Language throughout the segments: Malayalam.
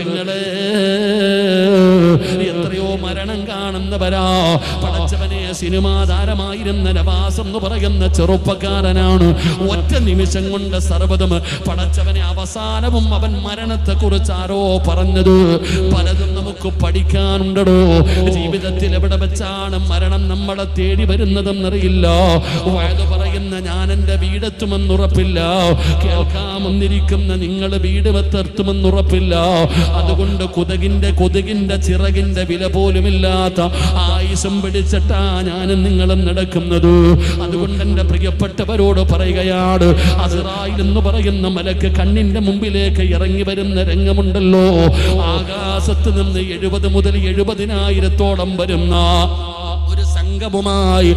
പെങ്ങളെ, എത്രയോ മരണം കാണുന്നവരാ. പടച്ചവനെ, സിനിമാ താരമായിരുന്ന നവാസ് എന്ന് പറയുന്ന ചെറുപ്പക്കാരനാണ്. ഒറ്റ നിമിഷം കൊണ്ട് സർവ്വതും പടച്ചവനെ അവസാനവും അവൻ മരണത്തെ കുറിച്ച് ആരോ പറഞ്ഞത്. പലതും നമുക്ക് പഠിക്കാനുണ്ടോ. ജീവിതത്തിൽ എവിടെ വെച്ചാണ് മരണം നമ്മളെ തേടി വരുന്നതെന്നറിയില്ല. വയത് പറയുന്ന ഞാൻ എൻ്റെ വീടെത്തുമെന്നുറപ്പില്ല, കേൾക്കാമെന്നിരിക്കുന്ന നിങ്ങൾ വീട് വെത്തെത്തുമെന്നുറപ്പില്ല. അതുകൊണ്ട് കൊതുകിന്റെ ചിറകിന്റെ വില പോലുമില്ലാത്ത ആയുസം പിടിച്ചിട്ടാ ഞാനും നിങ്ങളും നടക്കുന്നത്. അതുകൊണ്ട് എൻ്റെ പ്രിയപ്പെട്ടവരോട് പറയുകയാണ്, അസ്റായിൽ എന്ന് പറയുന്ന മലക്ക് കണ്ണിന്റെ മുമ്പിലേക്ക് ഇറങ്ങി വരുന്ന രംഗമുണ്ടല്ലോ. ആകാശത്ത് നിന്ന് 70 മുതൽ 70,000 വരുന്ന ഒരു സംഘവുമായി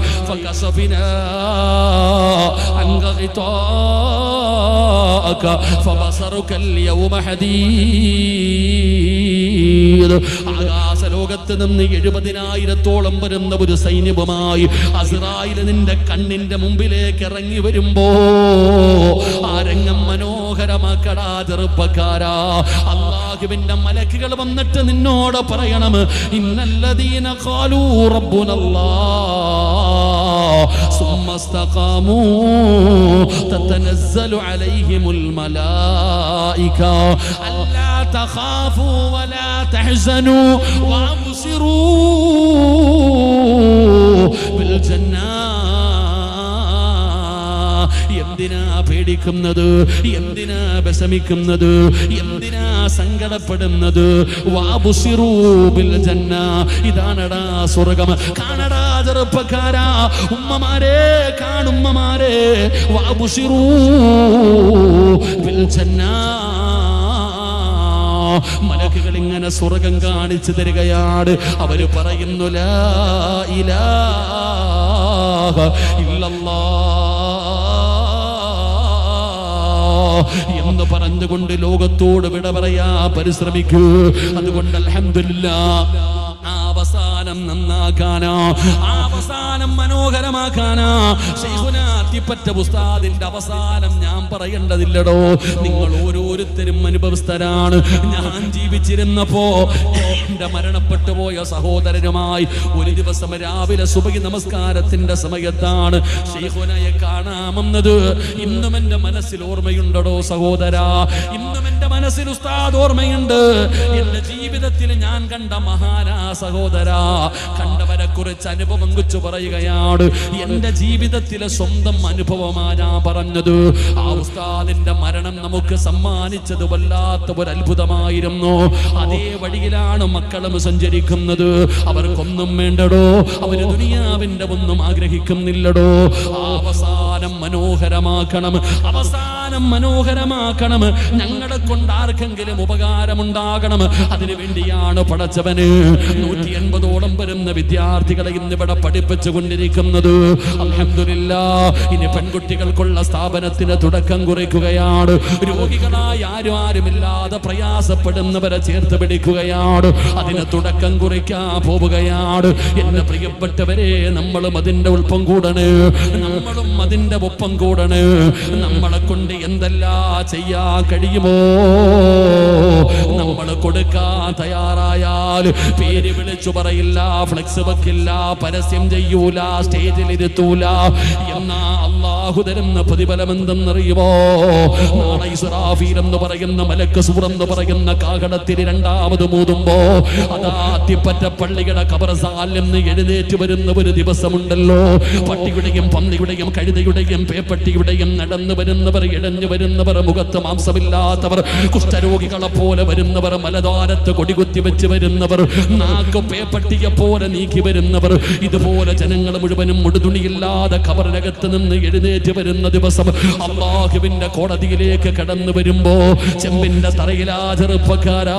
ആകാശലോകത്ത് നിന്ന് 70,000 വരുന്ന ഒരു സൈന്യവുമായി അസ്റായിൽ നിന്റെ കണ്ണിന്റെ മുമ്പിലേക്ക് ഇറങ്ങി വരുമ്പോ ആ രംഗം മനോഹരമാക്കടാ ചെറുപ്പക്കാരാ. അല്ലാഹുവിന്റെ മലക്കുകൾ വന്നിട്ട് നിന്നോട് പറയണം, ഇന്നല്ലദീന ഖാലൂ റബ്ബുനല്ലാഹ് സുമ്മ ഇസ്തഖാമൂ തതനസ്സലു അലൈഹിമുൽ മലായിക അല്ലാ തഖാഫൂ വലാ തഹ്സനൂ വഅബ്സിറൂ ബിൽ ജന്നാ. എന്തിനാ പേടിക്കുന്നത്? എന്തിനാ വിഷമിക്കുന്നത്? എന്തിനാ സങ്കടപ്പെടുന്നത്? വഅബ്സിറൂ ബിൽ ജന്ന, ഇതാണടാ സ്വർഗ്ഗം. കാണടാ ചെറുപ്പക്കാരാ, ഉമ്മമാരെ, കാണുമ്മമാരെ, വഅബ്സിറൂ ബിൽ ജന്ന. മലക്കുകൾ ഇങ്ങനെ സ്വർഗ്ഗം കാണിച്ചു തരികയാണ്. അവര് പറയുന്നു, ലാ ഇലാഹ ഇല്ലല്ലാഹ് എന്ന് പറഞ്ഞുകൊണ്ട് ലോകത്തോട് വിട പറയാ പരിശ്രമിക്കൂ. അതുകൊണ്ട് അൽഹംദുലില്ലാഹ്, അവസാനം നന്നാക്കാനാ, അവസാനം മനോഹരമാക്കാനാ ശൈഖുനാ അത്തിപ്പറ്റ ഉസ്താദിന്റെ അവസാനം ഞാൻ പറയേണ്ടതില്ലടോ. നിങ്ങൾ ഓരോരുത്തരും അനുഭവസ്ഥരാണ്. ഞാൻ ജീവിച്ചിരുന്നപ്പോ എന്റെ മരണപ്പെട്ടു പോയ സഹോദരനുമായി ഒരു ദിവസം രാവിലെ സുബഹി നമസ്കാരത്തിന്റെ സമയത്താണ് ശൈഖുനയെ കാണാമെന്നത്. ഇന്നും എന്റെ മനസ്സിൽ ഓർമ്മയുണ്ടോ സഹോദരാ? ഇന്നും എന്റെ മനസ്സിൽ ഉസ്താദ് ഓർമ്മയുണ്ട്. എന്റെ ജീവിതത്തിൽ ഞാൻ കണ്ട മഹാനാ സഹോദരാ, കണ്ടവരെ കുറിച്ച് അനുഭവം കുറിച്ച് പറയുകയാണ്. എന്റെ ജീവിതത്തിലെ സ്വന്തം അനുഭവമാ ഞാൻ പറഞ്ഞത്. ആ ഉസ്താദിന്റെ മരണം നമുക്ക് സമ്മാനിച്ചത് വല്ലാത്ത ഒരു അത്ഭുതമായിരുന്നു. അതേ വഴിയിലാണ് മക്കളും സഞ്ചരിക്കുന്നത്. അവർക്കൊന്നും വേണ്ടടോ, അവര് ദുനിയാവിന്റെ ഒന്നും ആഗ്രഹിക്കുന്നില്ലടോ. അവസാനം മനോഹരമാക്കണം, അവസാനം മനോഹരമാക്കണം. ഞങ്ങളെ കൊണ്ട് ആർക്കെങ്കിലും ഉപകാരമുണ്ടാകണം. അതിനു വേണ്ടിയാണ് പടച്ചവന് 180ഓളം വരുന്ന വിദ്യാർത്ഥികളെ ഇന്നിവിടെ പഠിപ്പിച്ചു കൊണ്ടിരിക്കുന്നത്. അൽഹംദുലില്ലാഹ്, ഇനി പെൺകുട്ടികൾക്കുള്ള സ്ഥാപനത്തിന് തുടക്കം കുറിക്കുകയാണ്. രോഗികളായ ആരുമില്ലാതെ പ്രയാസപ്പെടുന്നവരെ ചേർത്ത് പിടിക്കുകയാണ്. അതിന് തുടക്കം കുറിക്കാൻ പോവുകയാണ്. എന്റെ പ്രിയപ്പെട്ടവരെ, നമ്മളും അതിന്റെ ഒപ്പം കൂടണ്, നമ്മളും അതിന്റെ ഒപ്പം കൂടണ്. നമ്മളെ കൊണ്ട് എന്തെല്ലാം ചെയ്യാൻ കഴിയുമോ നമ്മൾ കൊടുക്കാൻ തയ്യാറായാൽ പേര് വിളിച്ചു പറയില്ല, ഫ്ലെക്സ് വെക്കില്ല, പരസ്യം ചെയ്യൂല, സ്റ്റേജിൽ ഇരുത്തൂല. എന്നാ അല്ലാഹു തരുന്ന പ്രതിഫലം എന്തെന്നറിയുമോ? നാളെ ഇസ്രാഫീൽ എന്ന് പറയുന്ന മലക്ക് സൂർ എന്ന് പറയുന്ന കാഹളത്തിൽ രണ്ടാമത് മൂതുമ്പോ അതാ അത്തിപ്പറ്റ പള്ളിയുടെ ഖബർസ്ഥാനിൽ നിന്ന് എഴുന്നേറ്റ് വരുന്ന ഒരു ദിവസമുണ്ടല്ലോ. പട്ടിയുടെയും പന്നിയുടെയും കഴുതയുടെയും പേപ്പട്ടിയുടെയും നടന്നു വരുന്നവർ, ഇഴഞ്ഞു വരുന്നവർ, മുഖത്ത് മാംസമില്ലാത്തവർ, കുഷ്ഠരോഗികളെ പോലെ വരുന്നവർ, മലദ്വാരത്ത് കൊടികുത്തി വെച്ച് വരുന്നവർ, നാക്ക് പേപ്പട്ടിയെ പോലെ നീക്കി വരുന്നവർ, ഇതുപോലെ ജനങ്ങൾ മുഴുവനും മുടുതുണിയില്ലാതെ ഖബറിനകത്ത് നിന്ന് എഴുന്നേറ്റ് വരുന്ന ദിവസം അല്ലാഹുവിന്റെ കോടതിയിലേക്ക് കടന്നു വരുമ്പോ ചെമ്പിന്റെ തറയിലാ ചെറുപ്പക്കാരാ,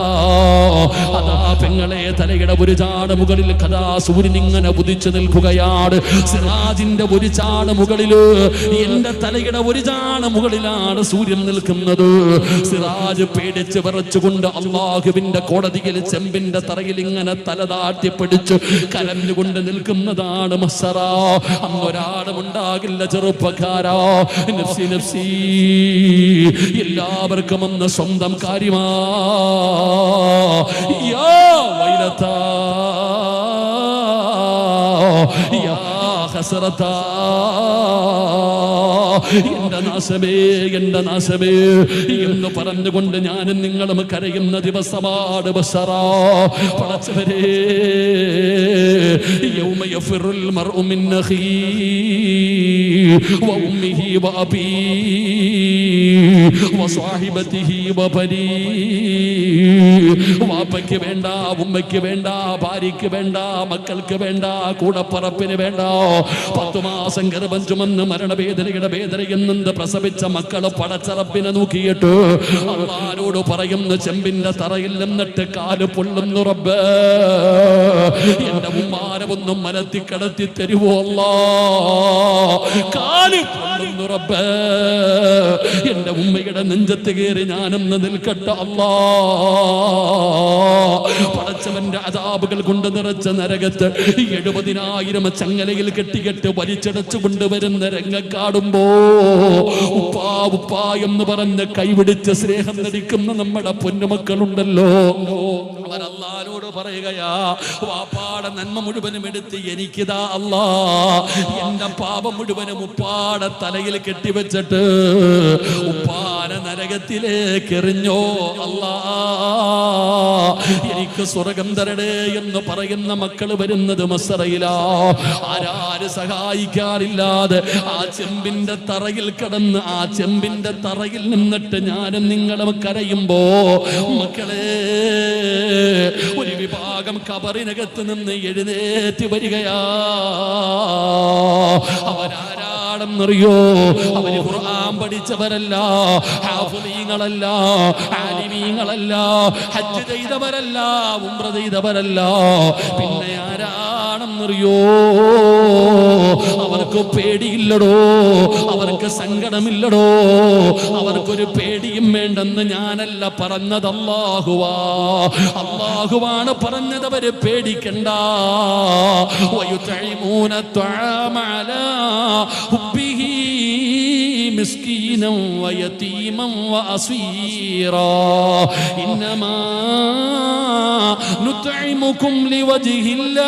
അതാ പെങ്ങളെ തലയുടെ ഒരു ചാട് മുകളിൽ കഥാ സൂര്യൻ ഇങ്ങനെ ഉദിച്ചു നിൽക്കുകയാണ്. സിറാജിന്റെ ഒരു ചാട് മുകളില്, എന്റെ തലയുടെ ഒരു ചാട് മുകളിലാണ് സൂര്യൻ നിൽക്കുന്നത്. സിറാജ് പേടിച്ച് വിറച്ചുകൊണ്ട് അല്ലാഹുവിന്റെ കോടതിയിൽ ചെമ്പിന്റെ തറയിൽ ഇങ്ങനെ തല താഴ്ത്തിപ്പിടിച്ച് കരഞ്ഞുകൊണ്ട് നിൽക്കുന്നതാണ് മഹ്ശറ. അന്നൊരാളും ഉണ്ടാകില്ല ചെറുപ്പക്കാരാ. നഫ്സി നഫ്സി, എല്ലാവർക്കും ഒന്ന് സ്വന്തം കാര്യമാ. യാ വൈലതാ യാ ഹസ്രതാ എന്റെ നാശമേ എന്റെ നാശമേ എന്ന് പറഞ്ഞുകൊണ്ട് ഞാനും നിങ്ങളും കരയുന്ന ദിവസമാണ് ബശറാ. പടച്ചവരേ യൗമ യഫിറുൽ മർഉ മിൻ അഖീഹി വഉമ്മിഹി വഅബീഹി വസ്വാഹിബതിഹി വബനീഹി. വാപ്പയ്ക്ക് വേണ്ട, ഉമ്മയ്ക്ക് വേണ്ട, ഭാര്യയ്ക്ക് വേണ്ട, മക്കൾക്ക് വേണ്ട, കൂടപ്പറപ്പിന് വേണ്ട, 10 മാസം ഗർഭം ചുമന്ന് മരണവേദനയുടെ വേദനയെന്ന് പ്രസവിച്ച മക്കള് പടച്ചറപ്പിനെ നോക്കിയിട്ട് അല്ലാഹുവോട് പറയുന്ന ചെമ്പിന്റെ തറയിൽ നിന്നിട്ട് കാല് പൊള്ളുന്നു റബ്ബേ, എന്റെ ഉമ്മാനെ ഒന്നും മലത്തി കടത്തി തരുവോ അല്ലാഹ്, കാല് പൊള്ളുന്നു റബ്ബേ, എന്റെ ഉമ്മയുടെ നെഞ്ചത്ത് കയറി ഞാനൊന്ന് നിൽക്കട്ടെ അല്ലാഹ്. പടച്ചവന്റെ അദാബുകൾ കൊണ്ട് നിറച്ച നരകത്ത് 70,000 ചങ്ങലയിൽ കെട്ടിക്കെട്ട് വലിച്ചടച്ചു കൊണ്ടുവരുന്ന രംഗം കാണുമ്പോ ഉപ്പാ ഉപ്പാ എന്ന് പറഞ്ഞ് കൈപിടിച്ച് സ്നേഹം നടിക്കുന്ന നമ്മുടെ പൊന്നുമക്കളുണ്ടല്ലോ, അവരല്ലാരോട് പറയുകയാ, വാപ്പാടെ നന്മ മുഴുവനും എടുത്ത് എനിക്കിതാ അല്ലാ, എന്റെ പാപം മുഴുവനും ഉപ്പാടെ തലയിൽ കെട്ടിവെച്ചിട്ട് ഉപ്പാനെ നരകത്തിലേക്ക് എറിഞ്ഞോ അല്ലാ, എനിക്ക് സ്വർഗം തരണേ എന്ന് പറയുന്ന മക്കൾ വരുന്നത് മസ്സറയിലാ. ആരാര് സഹായിക്കാറില്ലാതെ ആ ചെമ്പിന്റെ തറയിൽ കിടന്ന് ആ ചെമ്പിന്റെ തറയിൽ നിന്നിട്ട് ഞാനും നിങ്ങളും കരയുമ്പോ മക്കളെ ഒരു വിഭാഗം കബറിനകത്ത് നിന്ന് എഴുന്നേറ്റ് വരികയാ. അവരാരാണെന്നറിയോ? അവര് ഖുർആൻ പഠിച്ചവരല്ല, ഹാഫിളീങ്ങളല്ല, ആലിമീങ്ങളല്ല, ഹജ്ജ് ചെയ്തവരല്ല, ഉംറ ചെയ്തവരല്ല. പിന്നെ ആരാണെന്നറിയോ? അവർക്ക് പേടിയില്ലടോ, അവർക്ക് സങ്കടമില്ലടോ, അവർക്കൊരു പേടിയും വേണ്ടെന്ന് ഞാനല്ല പറഞ്ഞത്, അല്ലാഹുവാ. അല്ലാഹുവാണ് പറഞ്ഞത്, അവര് പേടിക്കണ്ട. വയുതഇമൂന ത്വആമ അലാ ഹുബ്ബിഹി മിസ്കീനൻ വയതീമൻ വഅസീറാ ഇന്നമാ നുത്ഇമുകും ലിവജ്ഹില്ലാഹ്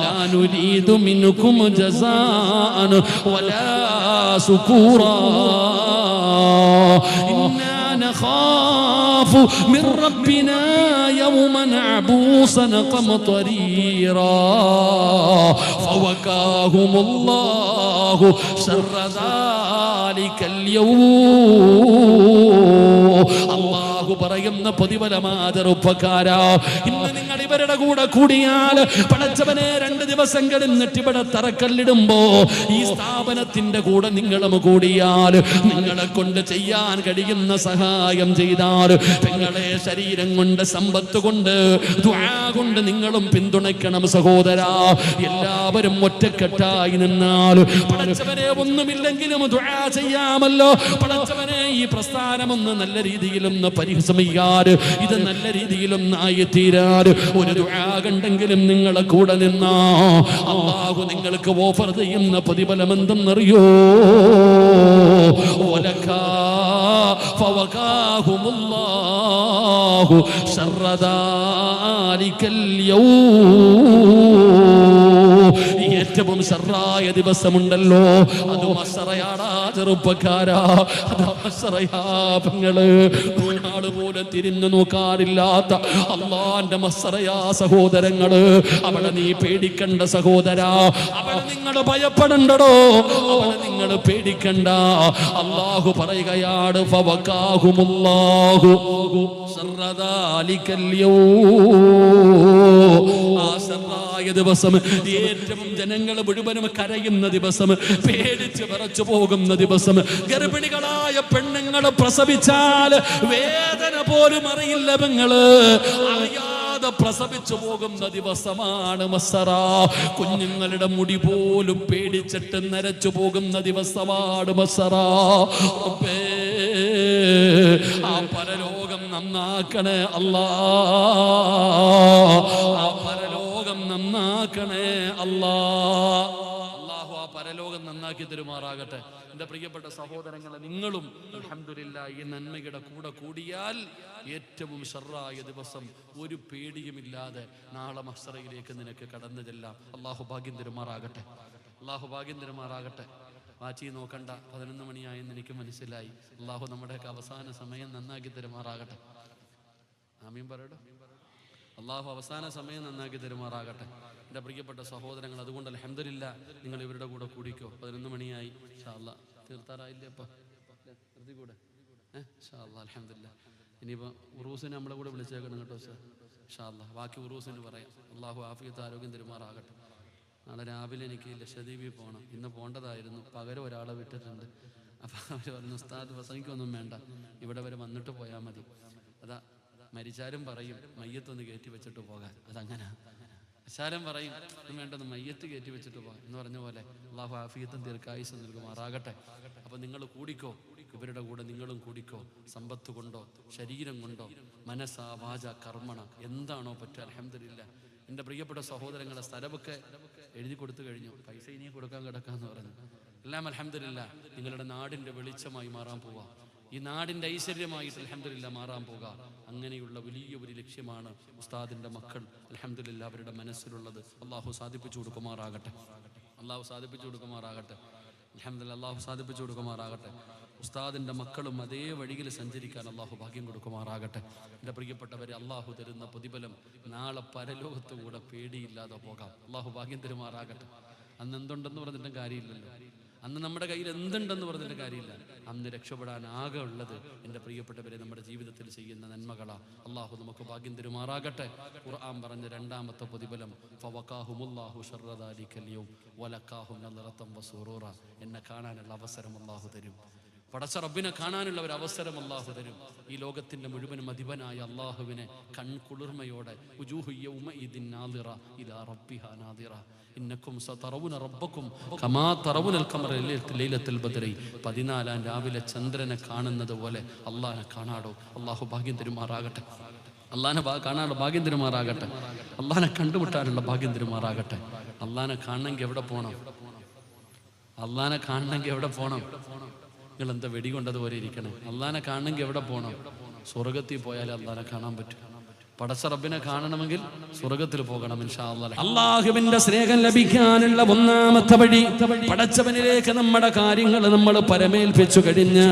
ലാ നുരീദു മിൻകും ജസാഅൻ വലാ ശുകൂറാ ഇന്നാ نخاف من ربنا يوما عبوسا قمطريرا فوقاهم الله شر ذلك اليوم. അല്ലാഹു പറയുന്ന പ്രതിഫലമാതറുപ്പക്കാരാ, ഇന്ന് നിങ്ങൾ ഇവരുടെ കൂടെ കൂടിയാൽ പടച്ചവനെ 2 ദിവസം കഴിഞ്ഞിട്ട് ഇവിടെ തറക്കല്ലിടുമ്പോ ഈ സ്ഥാപനത്തിന്റെ കൂടെ നിങ്ങളും കൂടിയാൽ നിങ്ങളെ കൊണ്ട് ചെയ്യാൻ കഴിയുന്ന സഹായം ചെയ്താൽ നിങ്ങളെ ശരീരം കൊണ്ട് സമ്പത്ത് കൊണ്ട് ദുആ കൊണ്ട് നിങ്ങളും പിന്തുണയ്ക്കണം സഹോദരാ. എല്ലാവരും ഒറ്റക്കെട്ടായി നിന്നാൽ പടച്ചവനെ ഒന്നുമില്ലെങ്കിലും ദുആ ചെയ്യാമല്ലോ. പടച്ചവനെ ഈ പ്രസ്ഥാനമൊന്ന് നല്ല രീതിയിലൊന്ന് പരിഹസിക്കാറ്, ഇത് നല്ല രീതിയിലൊന്ന് ആയിത്തീരാറ് ഒരു ദുആ കണ്ടെങ്കിലും നിങ്ങളെ കൂടെ നിന്നാ അല്ലാഹു നിങ്ങൾക്ക് ഓഫർ ചെയ്യുന്ന പ്രതിഫലം എന്തെന്നറിയോ? ഫവഖാഹുമുല്ലാഹു ശർറ ദാലികൽ യൗം. ഏറ്റവും ശർറായ ദിവസമുണ്ടല്ലോ, അത് മസ്സറയാടാ ചെറുപ്പക്കാരാ, അത് മസ്സറയാ പെങ്ങള്. നാള് പോലും തിരിഞ്ഞു നോക്കാറില്ലാത്ത അള്ളാന്റെ മസ്സറയാ സഹോദരങ്ങള്. അവിടെ നീ പേടിക്കണ്ട സഹോദരാ, അവിടെ നിങ്ങൾ ഭയപ്പെടണ്ടടോ, അവിടെ നിങ്ങൾ പേടിക്കണ്ട. അള്ളാഹു പറയുകയാണ്, ഫവഖാഹുമുല്ലാഹു ശർറ ദാലികൽ യൗം. ആ ശർറായ ദിവസം, ഏറ്റവും ജനങ്ങൾ മുഴുവനും കരയുന്ന ദിവസം, പേടിച്ച് വിറച്ചു പോകുന്ന ദിവസം, ഗർഭിണികളായ പെണ്ണുങ്ങൾ പ്രസവിച്ചാൽ വേദന പോലും അറിയില്ല പെങ്ങള്, അറിയാതെ പ്രസവിച്ചു പോകുന്ന ദിവസമാണ് മസ്സറ. കുഞ്ഞുങ്ങളുടെ മുടി പോലും പേടിച്ചിട്ട് നരച്ചു പോകുന്ന ദിവസമാണ് മസ്സറ. ആ പരലോകം നന്നാക്കണേ അല്ലാ, ആ പരലോകം നന്നാക്കണേ അല്ലാ. അല്ലാഹു ആ പരലോകം നന്നാക്കി നന്നാക്കി തരുമാറാകട്ടെ. എൻ്റെ പ്രിയപ്പെട്ട സഹോദരങ്ങളെ, നിങ്ങളും അൽഹംദുലില്ലാഹ് ഈ നന്മയുടെ കൂടെ കൂടിയാൽ ഏറ്റവും ഷർറായ ദിവസം ഒരു പേടിയുമില്ലാതെ നാളെ മഹ്ശറയിലേക്ക് നിനക്ക് കടന്നു ചെല്ലാം. അള്ളാഹു ഭാഗ്യം തരുമാറാകട്ടെ. അള്ളാഹു ഭാഗ്യം തരുമാറാകട്ടെ. വാച്ചി നോക്കണ്ട, 11 മണിയായെന്ന് എനിക്ക് മനസ്സിലായി. അള്ളാഹു നമ്മുടെയൊക്കെ അവസാന സമയം നന്നാക്കി തരുമാറാകട്ടെ. ആമീൻ പറയടോ. അള്ളാഹു അവസാന സമയം നന്നാക്കി തരുമാറാകട്ടെ. എൻ്റെ പ്രിയപ്പെട്ട സഹോദരങ്ങൾ, അതുകൊണ്ട് അൽഹംദുലില്ലാഹ് നിങ്ങൾ ഇവരുടെ കൂടെ കൂടിക്കോ. 11 മണിയായി. ഇൻഷാ അല്ലാഹ് തീർത്താറായില്ലേ? അപ്പം നിർത്തിക്കൂടെ? ഇൻഷാ അല്ലാഹ് അൽഹംദുലില്ലാഹ്. ഇനിയിപ്പോൾ ഉറൂസിനെ നമ്മളെ കൂടെ വിളിച്ചേക്കണം കേട്ടോ സാർ. ഇൻഷാ അല്ലാഹ് ബാക്കി ഉറൂസിന് പറയാം. അള്ളാഹു ആഫിയത്ത് ആരോഗ്യം തരുമാറാകട്ടെ. നാളെ രാവിലെ എനിക്ക് ലക്ഷദ്വീപിൽ പോകണം. ഇന്ന് പോകേണ്ടതായിരുന്നു, പകരം ഒരാളെ വിട്ടിട്ടുണ്ട്. അപ്പം അവർ പറഞ്ഞു, ഉസ്താദ് പ്രസംഗിക്കൊന്നും വേണ്ട, ഇവിടെ വരെ വന്നിട്ട് പോയാൽ മതി. അതാ മരിച്ചാലും പറയും മയ്യത്തൊന്ന് കയറ്റി വെച്ചിട്ട് പോകാൻ. അതങ്ങനെ മരിച്ചാലും പറയും വേണ്ടെന്ന് മയ്യത്ത് കയറ്റി വെച്ചിട്ട് പോകാൻ എന്ന് പറഞ്ഞ പോലെ അള്ളാഹു ആഫിയത്തും ദീർഘായുസ്സും നൽകുമാറാകട്ടെ. അപ്പം നിങ്ങൾ കൂടിക്കോ, ഇവരുടെ കൂടെ നിങ്ങളും കൂടിക്കോ. സമ്പത്ത് കൊണ്ടോ ശരീരം കൊണ്ടോ മനസ്സാ വാച കർമ്മണ എന്താണോ പറ്റുക അൽഹംദുലില്ലാഹ്. എൻ്റെ പ്രിയപ്പെട്ട സഹോദരങ്ങളെ, സ്ഥലമൊക്കെ എഴുതി കൊടുത്തു കഴിഞ്ഞു. പൈസ ഇനിയും കൊടുക്കാൻ കിടക്കാന്ന് പറഞ്ഞു. എല്ലാം അൽഹംദുലില്ലാഹ് നിങ്ങളുടെ നാടിൻ്റെ വെളിച്ചമായി മാറാൻ പോവുക. ഈ നാടിൻ്റെ ഐശ്വര്യമായിട്ട് അൽഹംദുലില്ലാഹ് മാറാൻ പോകുക. അങ്ങനെയുള്ള വലിയ ഒരു ലക്ഷ്യമാണ് ഉസ്താദിൻ്റെ മക്കൾ അൽഹംദുലില്ലാഹ് അവരുടെ മനസ്സിലുള്ളത്. അള്ളാഹു സാധിപ്പിച്ചു കൊടുക്കുമാറാകട്ടെ. അള്ളാഹു സാധിപ്പിച്ചു കൊടുക്കുമാറാകട്ടെ. അൽഹംദുലില്ലാഹ് അള്ളാഹു സാധിപ്പിച്ചു കൊടുക്കുമാറാകട്ടെ. ഉസ്താദിൻ്റെ മക്കളും അതേ വഴിയിൽ സഞ്ചരിക്കാൻ അള്ളാഹു ഭാഗ്യം കൊടുക്കുമാറാകട്ടെ. എൻ്റെ പ്രിയപ്പെട്ടവരെ, അള്ളാഹു തരുന്ന പ്രതിഫലം നാളെ പരലോകത്ത് കൂടെ പേടിയില്ലാതെ പോകാം. അള്ളാഹു ഭാഗ്യം തരുമാറാകട്ടെ. അന്ന് എന്തുണ്ടെന്ന് പറഞ്ഞിട്ടും കാര്യമില്ലല്ലോ. അന്ന് നമ്മുടെ കയ്യിൽ എന്തുണ്ടെന്ന് പറഞ്ഞിട്ട് കാര്യമില്ല. അന്ന് രക്ഷപ്പെടാൻ ആകെ ഉള്ളത് എൻ്റെ പ്രിയപ്പെട്ടവരെ നമ്മുടെ ജീവിതത്തിൽ ചെയ്യുന്ന നന്മകളാ. അള്ളാഹു നമുക്ക് ഭാഗ്യം തരുമാറാകട്ടെ. ഖുർആൻ പറഞ്ഞ രണ്ടാമത്തെ പ്രതിഫലം ഫവഖാഹുമുല്ലാഹു ശർറ ദാലിക്കൽ യൗം വലഖാഹും നളറതൻ വസുറൂറ. എന്നെ കാണാനുള്ള അവസരം അള്ളാഹു തരും. പടച്ച റബ്ബിനെ കാണാനുള്ള ഒരു അവസരം അള്ളാഹു തരും. ഈ ലോകത്തിൻ്റെ മുഴുവനും അധിപനായ അള്ളാഹുവിനെ കൺകുളിർമയോടെ ഉജൂഹു യൗമഇദിൻ നാദിറ ഇലാ റബ്ബിഹാ നാദിറ ഇന്നക്കും സതറവുന റബ്ബക്കും കമാ തറവുനൽ ഖമറ ലൈലത്തുൽ ബദ്രി. 14 രാവിലെ ചന്ദ്രനെ കാണുന്നത് പോലെ അള്ളാഹിനെ കാണാടോ. അള്ളാഹു ഭാഗ്യം തരുമാറാകട്ടെ. അള്ളാഹിനെ കാണാനുള്ള ഭാഗ്യം തരുമാറാകട്ടെ. അള്ളാഹിനെ കണ്ടുമുട്ടാനുള്ള ഭാഗ്യം തരുമാറാകട്ടെ. അള്ളാഹിനെ കാണണമെങ്കിൽ എവിടെ പോകണം? അള്ളാഹിനെ കാണണമെങ്കിൽ എവിടെ പോകണം? നിങ്ങൾ എന്താ വെടികൊണ്ടതുപോലെ ഇരിക്കണേ? അള്ളാഹിനെ കാണണമെങ്കിൽ എവിടെ പോകണം? സ്വർഗത്തിൽ പോയാലേ അള്ളാഹിനെ കാണാൻ പറ്റും. പടച്ച റബ്ബിനെ കാണണമെങ്കിൽ സ്വർഗത്തിൽ പോകണം ഇൻഷാ അല്ലാഹ്. അള്ളാഹുവിന്റെ സ്നേഹം ലഭിക്കാനുള്ള ഒന്നാമത്തെ വഴി പടച്ചവനിലേക്ക് നമ്മുടെ കാര്യങ്ങൾ നമ്മൾ പരമേൽപ്പിച്ചു കഴിഞ്ഞാൽ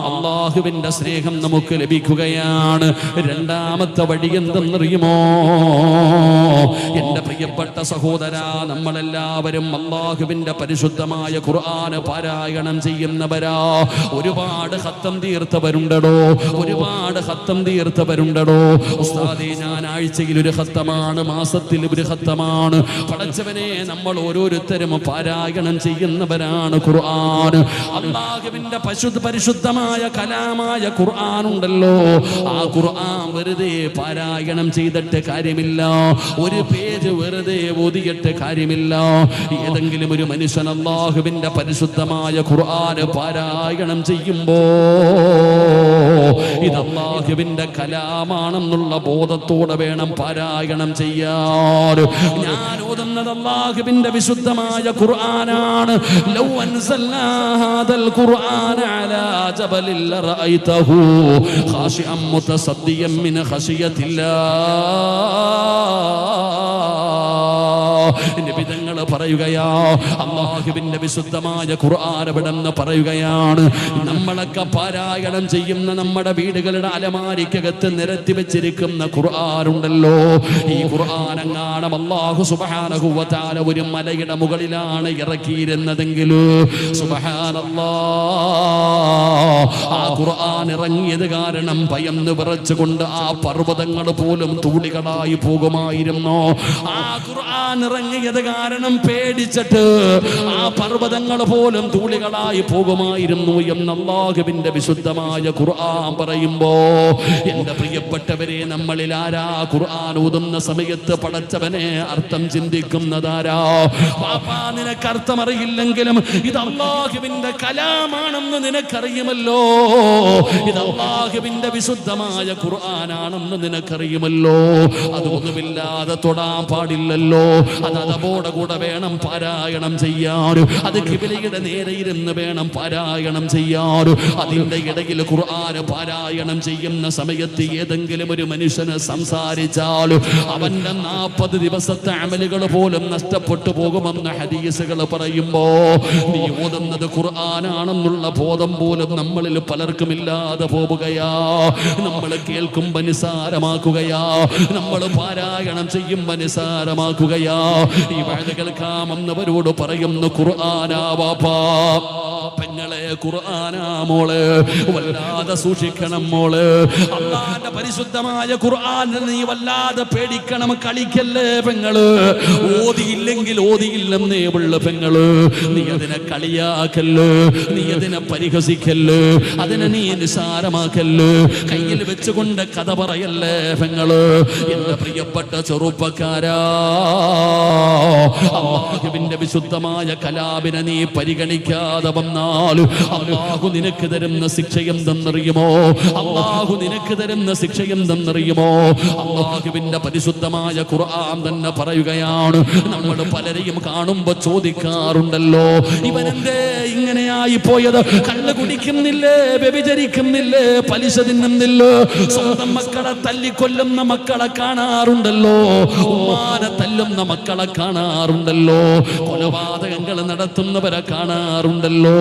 അള്ളാഹുവിന്റെ സ്നേഹം നമുക്ക് ലഭിക്കുകയാണ്. രണ്ടാമത്തെ വഴി എന്തെന്നറിയുമോ എൻ്റെ പ്രിയപ്പെട്ട സഹോദര? നമ്മളെല്ലാവരും അള്ളാഹുവിന്റെ പരിശുദ്ധമായ ഖുർആൻ പാരായണം ചെയ്യുന്നവരാ. ഒരുപാട് ഖത്തം തീർത്തവരുണ്ടോ? ഒരുപാട് ഖത്തം തീർത്തവരുണ്ടോ? ഉസ്താദേ, ഞാൻ ആഴ്ചയിൽ ഒരു ഖത്തമാണ്, മാസത്തിൽ ഒരു ഖത്തമാണ്. പടച്ചവനെ, നമ്മൾ ഓരോരുത്തരും പാരായണം ചെയ്യുന്നവരാണ് ഖുർആൻ. അല്ലാഹുവിന്റെ പരിശുദ്ധമായ കലാമായ ഖുർആൻ ഉണ്ടല്ലോ, ആ ഖുർആൻ വെറുതെ പാരായണം ചെയ്തിട്ട് കാര്യമില്ല. ഒരു പേജ് വെറുതെ ഓതിയിട്ട് കാര്യമില്ല. ഏതെങ്കിലും ഒരു മനുഷ്യൻ അല്ലാഹുവിന്റെ പരിശുദ്ധമായ ഖുർആൻ പാരായണം ചെയ്യുമ്പോ ഇത് അല്ലാഹുവിന്റെ കലാമാണെന്നുള്ള ബോധത്തോടെ വേണം പാരായണം ചെയ്യാൻ. ഞാൻ ഓതുന്നത് അല്ലാഹുവിന്റെ വിശുദ്ധമായ ഖുർആനാണ്. ലൗ അൻസൽനാ ഹാദൽ ഖുർആന അലാ ജബലിൽ ലറഅയ്തഹു ഖാശിഅൻ മുതസദ്ദിയൻ മിൻ ഖശിയത്തില്ലാഹ്. നിബിതങ്ങൾ പറയുകയാ, അല്ലാഹുവിന്റെ വിശുദ്ധമായ ഖുർആൻ എവിടെന്ന് പറയുകയാണ്. നമ്മളൊക്കെ പാരായണം ചെയ്യുന്ന നമ്മുടെ വീടുകളുടെ അലമാരിക്കകത്ത് നിരത്തി വെച്ചിരിക്കുന്ന ഖുർആൻ ഉണ്ടല്ലോ, ഈ ഖുർആൻ എങ്ങാനും അല്ലാഹു സുബ്ഹാനഹു വ തആല ഒരു മലയുടെ മുകളിലാണ് ഇറക്കിയിരുന്നതെങ്കിൽ സുബ്ഹാനല്ലാഹ്, ആ ഖുർആൻ ഇറങ്ങിയത് കാരണം ഭയന്ന് വിറച്ചുകൊണ്ട് ആ പർവ്വതങ്ങൾ പോലും തൂളികളായി പോകുമായിരുന്നു. ആ ഖുർആൻ ഇറങ്ങിയത് കാരണം പേടിച്ചിട്ട് ആ പർവ്വതങ്ങൾ പോലും തൂളികളായി പോകുമായിരുന്നു എന്ന് അല്ലാഹുവിന്റെ വിശുദ്ധമായ ഖുർആൻ പറയുമ്പോ എന്റെ പ്രിയപ്പെട്ടവരെ, നമ്മളിൽ ആരാ ഖുർആൻ ഓതുന്ന സമയത്ത് പടച്ചവനെ അർത്ഥം ചിന്തിക്കുന്നതാരാ? പാപ്പാ, നിനക്ക് അർത്ഥം അറിയില്ലെങ്കിലും ഇത് അല്ലാഹുവിന്റെ കലാമാണെന്ന് നിനക്കറിയുമല്ലോ. ഇത് അല്ലാഹുവിന്റെ വിശുദ്ധമായ ഖുർആനാണെന്ന് നിനക്കറിയുമല്ലോ. അതൊന്നുമില്ലാതെ തൊടാൻ പാടില്ലല്ലോ. അത് അതോടെ കൂടെ വേണം പാരായണം ചെയ്യാൻ. അത് ഖിബലയുടെ നേരെ ഇരുന്ന് വേണം പാരായണം ചെയ്യാൻ. അതിന്റെ ഇടയിൽ ഖുർആൻ പാരായണം ചെയ്യുന്ന സമയത്ത് ഏതെങ്കിലും ഒരു മനുഷ്യന് സംസാരിച്ചാൽ അവന്റെ 40 ദിവസത്തെ അമലുകൾ പോലും നഷ്ടപ്പെട്ടു പോകുമെന്ന് ഹദീസുകൾ പറയുമ്പോ നീ ഓതുന്നത് ഖുർആനാണെന്നുള്ള ബോധം പോലും നമ്മളിൽ പലർക്കും ഇല്ലാതെ പോവുകയാ. നമ്മൾ കേൾക്കുമ്പോ നിസാരമാക്കുകയാ, നമ്മൾ പാരായണം ചെയ്യുമ്പോ നിസാരമാക്കുകയാ. ഈ വഅദ കേൾക്കാമെന്നവരോട് പറയുന്നു ഖുർആനാ വാപ്പാ, പെങ്ങളെ, ഖുർആനാ മോള്, വല്ലാതെ സൂക്ഷിക്കണം മോള്. അല്ലാഹുവിന്റെ പരിശുദ്ധമായ ഖുർആനിൽ നീ വല്ലാതെ പേടിക്കണം. കളിക്കല്ലേ പെങ്ങള്. ഓതിയില്ലെങ്കിൽ ഓതിയില്ലെന്നേ ഉള്ള പെങ്ങള്. നീ അതിനെ കളിയാക്കല്ല്, നീ അതിനെ പരിഹസിക്കല്ല്, അതിനെ നീ നിസാരമാക്കല്ല്, കയ്യിൽ വെച്ചുകൊണ്ട് കഥ പറയല്ലേ പെങ്ങള്. എന്റെ പ്രിയപ്പെട്ട ചെറുപ്പക്കാരാ, അല്ലാഹുവിന്റെ വിശുദ്ധമായ കലാമിനെ നീ പരിഗണിക്കാതെ വന്നാൽ അല്ലാഹു നിനക്ക് തരുന്ന ശിക്ഷ എന്തെന്നറിയുമോ? അല്ലാഹു നിനക്ക് തരുന്ന ശിക്ഷ എന്തെന്നറിയുമോ? അല്ലാഹുവിന്റെ പരിശുദ്ധമായ ഖുർആൻ തന്നെ പറയുകയാണ്. നമ്മൾ പലരെയും കാണുമ്പോ ചോദിക്കാറുണ്ടല്ലോ, ഇവനെന്തേ ഇങ്ങനെയായി പോയത്? കള്ള് കുടിക്കുന്നില്ലേ, വ്യഭിചരിക്കുന്നില്ലേ, പലിശ തിന്നുന്നില്ലേ? സ്വന്തം മക്കളെ തല്ലിക്കൊല്ലുന്ന മക്കളെ കാണാറുണ്ടല്ലോ, ഉമ്മാനെ തല്ലുന്ന മക്കളെ കാണാറുണ്ടല്ലോ, കൊലപാതകങ്ങൾ നടത്തുന്നവരെ കാണാറുണ്ടല്ലോ.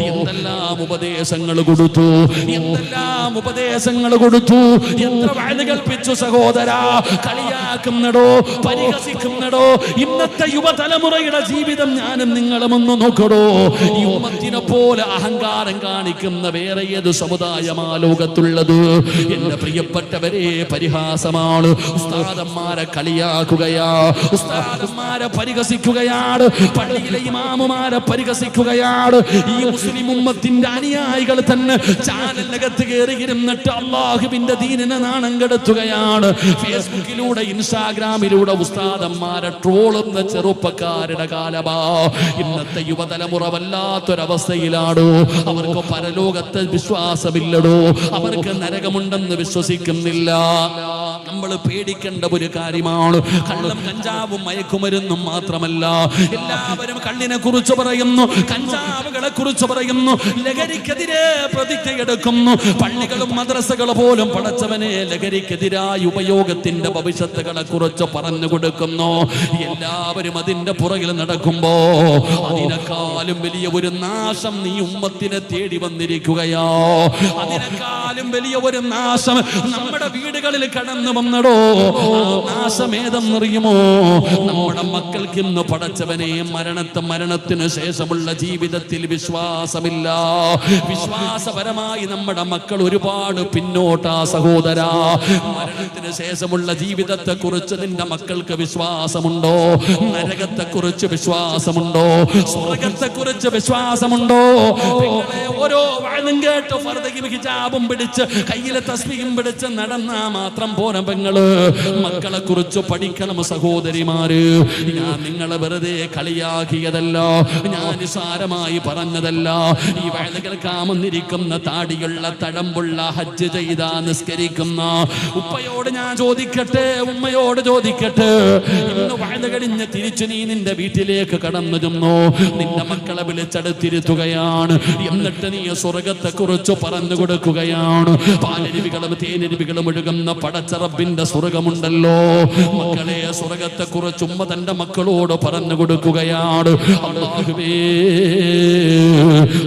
എന്തെല്ലാം ഉപദേശങ്ങൾ കൊടുത്തു, എന്തെല്ലാം ഉപദേശങ്ങൾ കൊടുത്തു, എത്ര വഅദ കൽപ്പിച്ചു സഹോദരാ. കളിയാക്കുന്നടോ, പരിഹസിക്കുന്നടോ. ഇന്നത്തെ യുവതലമുറയുടെ ജീവിതം ഞാനും നിങ്ങളും ഒന്ന് നോക്കടോ. ഈ ഉമ്മത്തിനെ പോലെ അഹങ്കാരം കാണിക്കുന്ന വേറെ ഏത് സമുദായമാ ലോകത്തുള്ളത്? എന്റെ പ്രിയപ്പെട്ടവരെ, പരിഹാസമാണ്. ഉസ്താദന്മാരെ കളിയാക്കുകയാ, ഉസ്താദന്മാരെ പരിഹസിക്കുകയാണ്, പള്ളിയിലെ ഇമാമുമാരെ പരിഹസിക്കുകയാണ്. ഈ മുസ്ലിം ഉമ്മത്തിന്റെ അനുയായികൾ തന്നെ ചാനലിനകത്ത് കയറിയിരുന്നിട്ട് അല്ലാഹുവിന്റെ ദീനിനെ നാണം കെടുത്തുകയാണ്. ഫേസ്ബുക്കിലൂടെ ഇൻസ്റ്റാഗ്രാമിലൂടെ ഉസ്താദന്മാരെ ട്രോളുന്ന ചെറുപ്പക്കാരുടെ കാലമാ. ഇന്നത്തെ യുവതലമുറ വല്ലാത്തൊരവസ്ഥയിലാണോ. അവർക്ക് പരലോകത്തെ വിശ്വാസമില്ലടോ, അവർക്ക് നരകമുണ്ടെന്ന് വിശ്വസിക്കുന്നില്ല. നമ്മൾ പേടിക്കേണ്ട ഒരു കാര്യമാണ്. കള്ളം, കഞ്ചാവും, മയക്കുമരുന്നും മാത്രമല്ല, എല്ലാവരും കള്ളിനെ കുറിച്ച് പറയുന്നു, കഞ്ചാവുകളെ കുറിച്ച് പറയുന്നു, ലഹരിക്കെതിരെ പ്രതിജ്ഞയെടുക്കുന്നു. പള്ളികളും മദ്രസകളും പോലും പടച്ചവനെ ലഹരിക്കെതിരായ ഉപയോഗത്തിന്റെ ഭവിഷ്യത്തുകളെ കുറിച്ച് പറഞ്ഞു കൊടുക്കുന്നു. എല്ലാവരും അതിന്റെ പുറകിൽ നടക്കുമ്പോ അതിനേക്കാളും വലിയ ഒരു നാശം നീ ഉമ്മത്തിനെ തേടി വന്നിരിക്കുകയോ. അതിനേക്കാളും വലിയ ഒരു നാശം നമ്മുടെ വീടുകളിൽ കടന്നു വന്നടോ. നാശം ഏതെന്നറിയുമോ? നമ്മുടെ മക്കൾക്ക് ഇന്ന് പടച്ചവനെ മരണത്തിന് ശേഷമുള്ള ജീവിതത്തിൽ വിശ്വാസമില്ല. വിശ്വാസപരമായി നമ്മുടെ മക്കൾ ഒരുപാട് പിന്നോട്ടാ സഹോദരാ. മരണത്തിന് ശേഷമുള്ള ജീവിതത്തെ കുറിച്ച് നിന്റെ മക്കൾക്ക് വിശ്വാസമുണ്ടോ? നരകത്തെ കുറിച്ച് വിശ്വാസമുണ്ടോ? സ്വർഗത്തെ കുറിച്ച് വിശ്വാസമുണ്ടോ? ഓരോ വാഴും കേട്ട് ഫർദയും ഹിജാബും പിടിച്ച് കയ്യിലെ തസ്ബീഹും പിടിച്ച് നടന്നാ മാത്രം പോരാ പെങ്ങള്. മക്കളെ കുറിച്ച് പഠിക്കണം സഹോദരിമാര്. ഞാൻ നിങ്ങളെ വെറുതെ കളിയാക്കിയതല്ല, ഞാൻ നിസാരമായി പറഞ്ഞതല്ല. ഈ വഅദ കേൾക്കാമെന്നിരിക്കുന്ന താടിയുള്ള തഴമ്പുള്ള ഹജ്ജ് ചെയ്താ നിസ്കരിക്കുന്ന ഉപ്പയോട് ഞാൻ ചോദിക്കട്ടെ, ഉമ്മയോട് ചോദിക്കട്ടെ, ഇന്ന് വഅദ കഴിഞ്ഞ് തിരിച്ചു നീ നിന്റെ വീട്ടിലേക്ക് കടന്നു ചെന്നു, നിന്റെ മക്കളെ വിളിച്ചെടുത്തിരുത്തുകയാണ്. എന്നിട്ട് നീ സ്വർഗത്തെ കുറിച്ച് പറഞ്ഞു കൊടുക്കുകയാണ്. പാലരുവികളും തേനരുവികളും ഒഴുകുന്ന പടച്ച റബ്ബിന്റെ സ്വർഗമുണ്ടല്ലോ. മക്കളെ, സ്വർഗത്തെ കുറിച്ച് ഉമ്മ തന്റെ മക്കളോട് പറഞ്ഞു കൊടുക്കുകയാണ്. അല്ലാഹുവേ,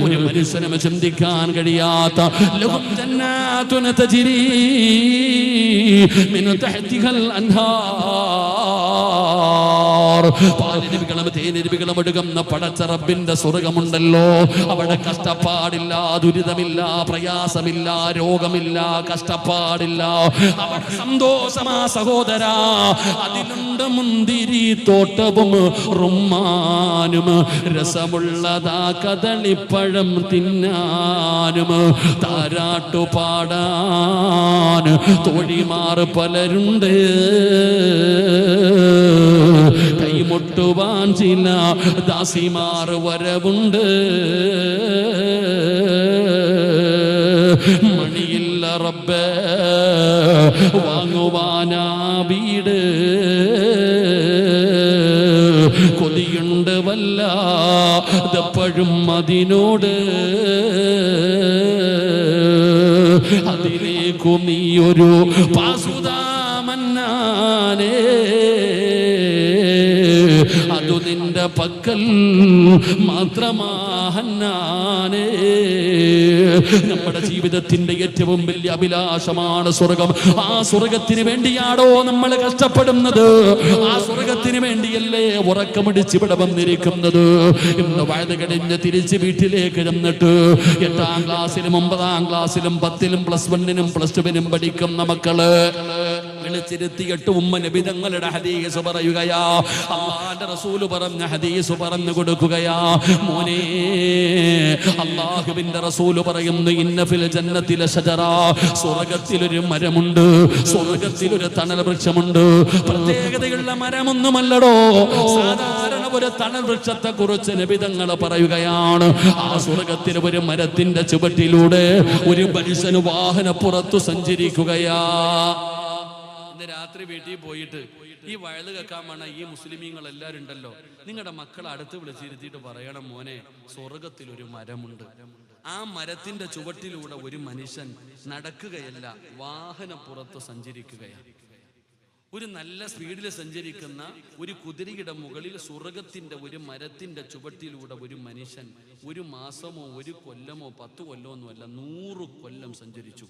ഒരു മനുഷ്യനും ചിന്തിക്കാൻ കഴിയാത്ത ലഹും ജന്നാതുൻ തജ്രീ മിൻ തഹ്തിഹൽ അൻഹാർ, പാലരുവികളും തേനരുവികളും ഒഴുകുന്ന പടച്ച റബ്ബിന്റെ സ്വർഗമുണ്ടല്ലോ. അവിടെ കഷ്ടപ്പാടില്ല, ദുരിതമില്ല, പ്രയാസമില്ല, രോഗമില്ല, കഷ്ടപ്പാടില്ല. അവിടെ സന്തോഷമാ സഹോദരാ. അതിലുണ്ട് മുന്തിരി തോട്ടവും റുമ്മാനും, രസമുള്ളതാ കദളിപ്പഴം തിന്നാനും, താരാട്ടുപാടാൻ തോഴിമാർ പലരുണ്ട്, കൈമുട്ടുവാൻ ചില ദാസിമാർ വരവുണ്ട്. മണിയില്ല റബ്ബേ വാങ്ങുവാനാ വീട്, കൊതിയുണ്ട് വല്ലാതെപ്പോഴും അതിനോട്, അതിലേക്കു നീയൊരു പാസുതാമന്നാനേ, അതു നിന്റെ പക്കൽ മാത്രമാഹന്നാനേ. നമ്മുടെ ജീവിതത്തിന്റെ ഏറ്റവും വലിയ അഭിലാഷമാണ് സ്വർഗം. ആ സ്വർഗത്തിന് വേണ്ടിയാണോ നമ്മൾ കഷ്ടപ്പെടുന്നത്? ആ സ്വർഗത്തിന് വേണ്ടിയല്ലേ ഉറക്കമിടിച്ച് ഇവിടെ വന്നിരിക്കുന്നത്? ഇന്ന് വയത് കഴിഞ്ഞ് തിരിച്ച് വീട്ടിലേക്ക് ചെന്നിട്ട് 8ാം ക്ലാസ്സിലും 9ാം ക്ലാസ്സിലും 10ലും +1നും +2നും പഠിക്കുന്ന മക്കള് വിളിച്ചിരുത്തിയിട്ട് ഉമ്മ നബി തങ്ങളുടെ ഹദീസ് പറയുകയാ, അല്ലാഹുവിന്റെ റസൂൽ പറഞ്ഞ ഹദീസ് പറഞ്ഞു കൊടുക്കുകയാ. മോനെ, അല്ലാഹുവിന്റെ റസൂൽ പറയുന്നു, ഇന്ന ഫിൽ ജന്നത്തിൽ ശജറ, സ്വർഗ്ഗത്തിലൊരു മരമുണ്ട്, സ്വർഗ്ഗത്തിലൊരു തണൽ വൃക്ഷമുണ്ട്. പ്രത്യേകതയുള്ള മരമൊന്നുമല്ലടോ, സാധാരണ ഒരു തണൽ വൃക്ഷത്തെ കുറിച്ച് നബി തങ്ങൾ പറയുകയാണ്. ആ സ്വർഗ്ഗത്തിൽ ഒരു മരത്തിന്റെ ചുവട്ടിലൂടെ ഒരു മനുഷ്യന് വാഹനപ്പുറത്തു സഞ്ചരിക്കുകയാ. രാത്രി വീട്ടിൽ പോയിട്ട് ഈ വയല് കേൾക്കാൻ വേണ ഈ മുസ്ലിമീങ്ങൾ എല്ലാവരും ഉണ്ടല്ലോ, നിങ്ങളുടെ മക്കളെ അടുത്ത് വിളിച്ചിരുത്തിയിട്ട് പറയണം, മോനെ സ്വർഗത്തിൽ ഒരു മരമുണ്ട്, ആ മരത്തിന്റെ ചുവട്ടിലൂടെ ഒരു മനുഷ്യൻ നടക്കുകയല്ല വാഹനപ്പുറത്ത് സഞ്ചരിക്കുകയാണ്. ഒരു നല്ല സ്പീഡിൽ സഞ്ചരിക്കുന്ന ഒരു കുതിരയുടെ മുകളിൽ സ്വർഗത്തിന്റെ ഒരു മരത്തിന്റെ ചുവട്ടിലൂടെ ഒരു മനുഷ്യൻ 1 മാസമോ 1 കൊല്ലമോ 10 കൊല്ലമോ ഒന്നുമല്ല, 100 കൊല്ലം സഞ്ചരിച്ചു.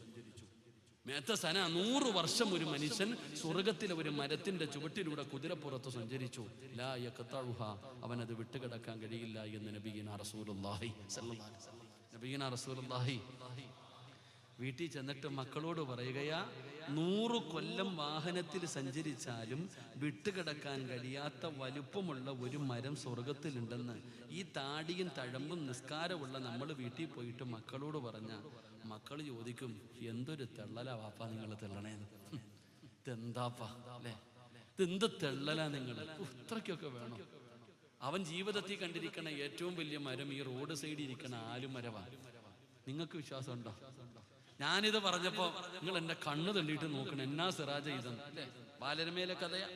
100 വർഷം ഒരു മനുഷ്യൻ സ്വർഗത്തിലെ ഒരു മരത്തിന്റെ ചുവട്ടിലൂടെ കുതിരപ്പുറത്ത് സഞ്ചരിച്ചു. ലാ യഖ്തഉഹ, അവനത് വിട്ടുകിടക്കാൻ കഴിയില്ല എന്ന് നബിയിന റസൂലുള്ളാഹി സ്വല്ലല്ലാഹു അലൈഹി വസല്ലം. നബിയിന റസൂലുള്ളാഹി വീട്ടിൽ ചെന്നിട്ട് മക്കളോട് പറയുകയാ, 100 കൊല്ലം വാഹനത്തിൽ സഞ്ചരിച്ചാലും വിട്ടുകിടക്കാൻ കഴിയാത്ത വലുപ്പമുള്ള ഒരു മരം സ്വർഗത്തിലുണ്ടെന്ന് ഈ താടിയും തഴമ്പും നിസ്കാരമുള്ള നമ്മൾ വീട്ടിൽ പോയിട്ട് മക്കളോട് പറഞ്ഞ മക്കൾ ചോദിക്കും, എന്തൊരു തെള്ളലാ വാപ്പാ നിങ്ങൾ തെള്ളണേന്ന്. ഇതെന്താപ്പാ അല്ലേ, ഇതെന്ത് തെള്ളലാ നിങ്ങൾ, ഇത്രയ്ക്കൊക്കെ വേണം. അവൻ ജീവിതത്തിൽ കണ്ടിരിക്കണ ഏറ്റവും വലിയ മരം ഈ റോഡ് സൈഡിൽ ഇരിക്കണ ആലുമരമാണ്. നിങ്ങൾക്ക് വിശ്വാസം ഉണ്ടോ? ഞാനിത് പറഞ്ഞപ്പോ നിങ്ങൾ എന്റെ കണ്ണ് തള്ളിയിട്ട് നോക്കണം, എന്നാ സിറാജ ഇതെന്ന് അല്ലേ. ബാലരമയിലെ കഥയാ.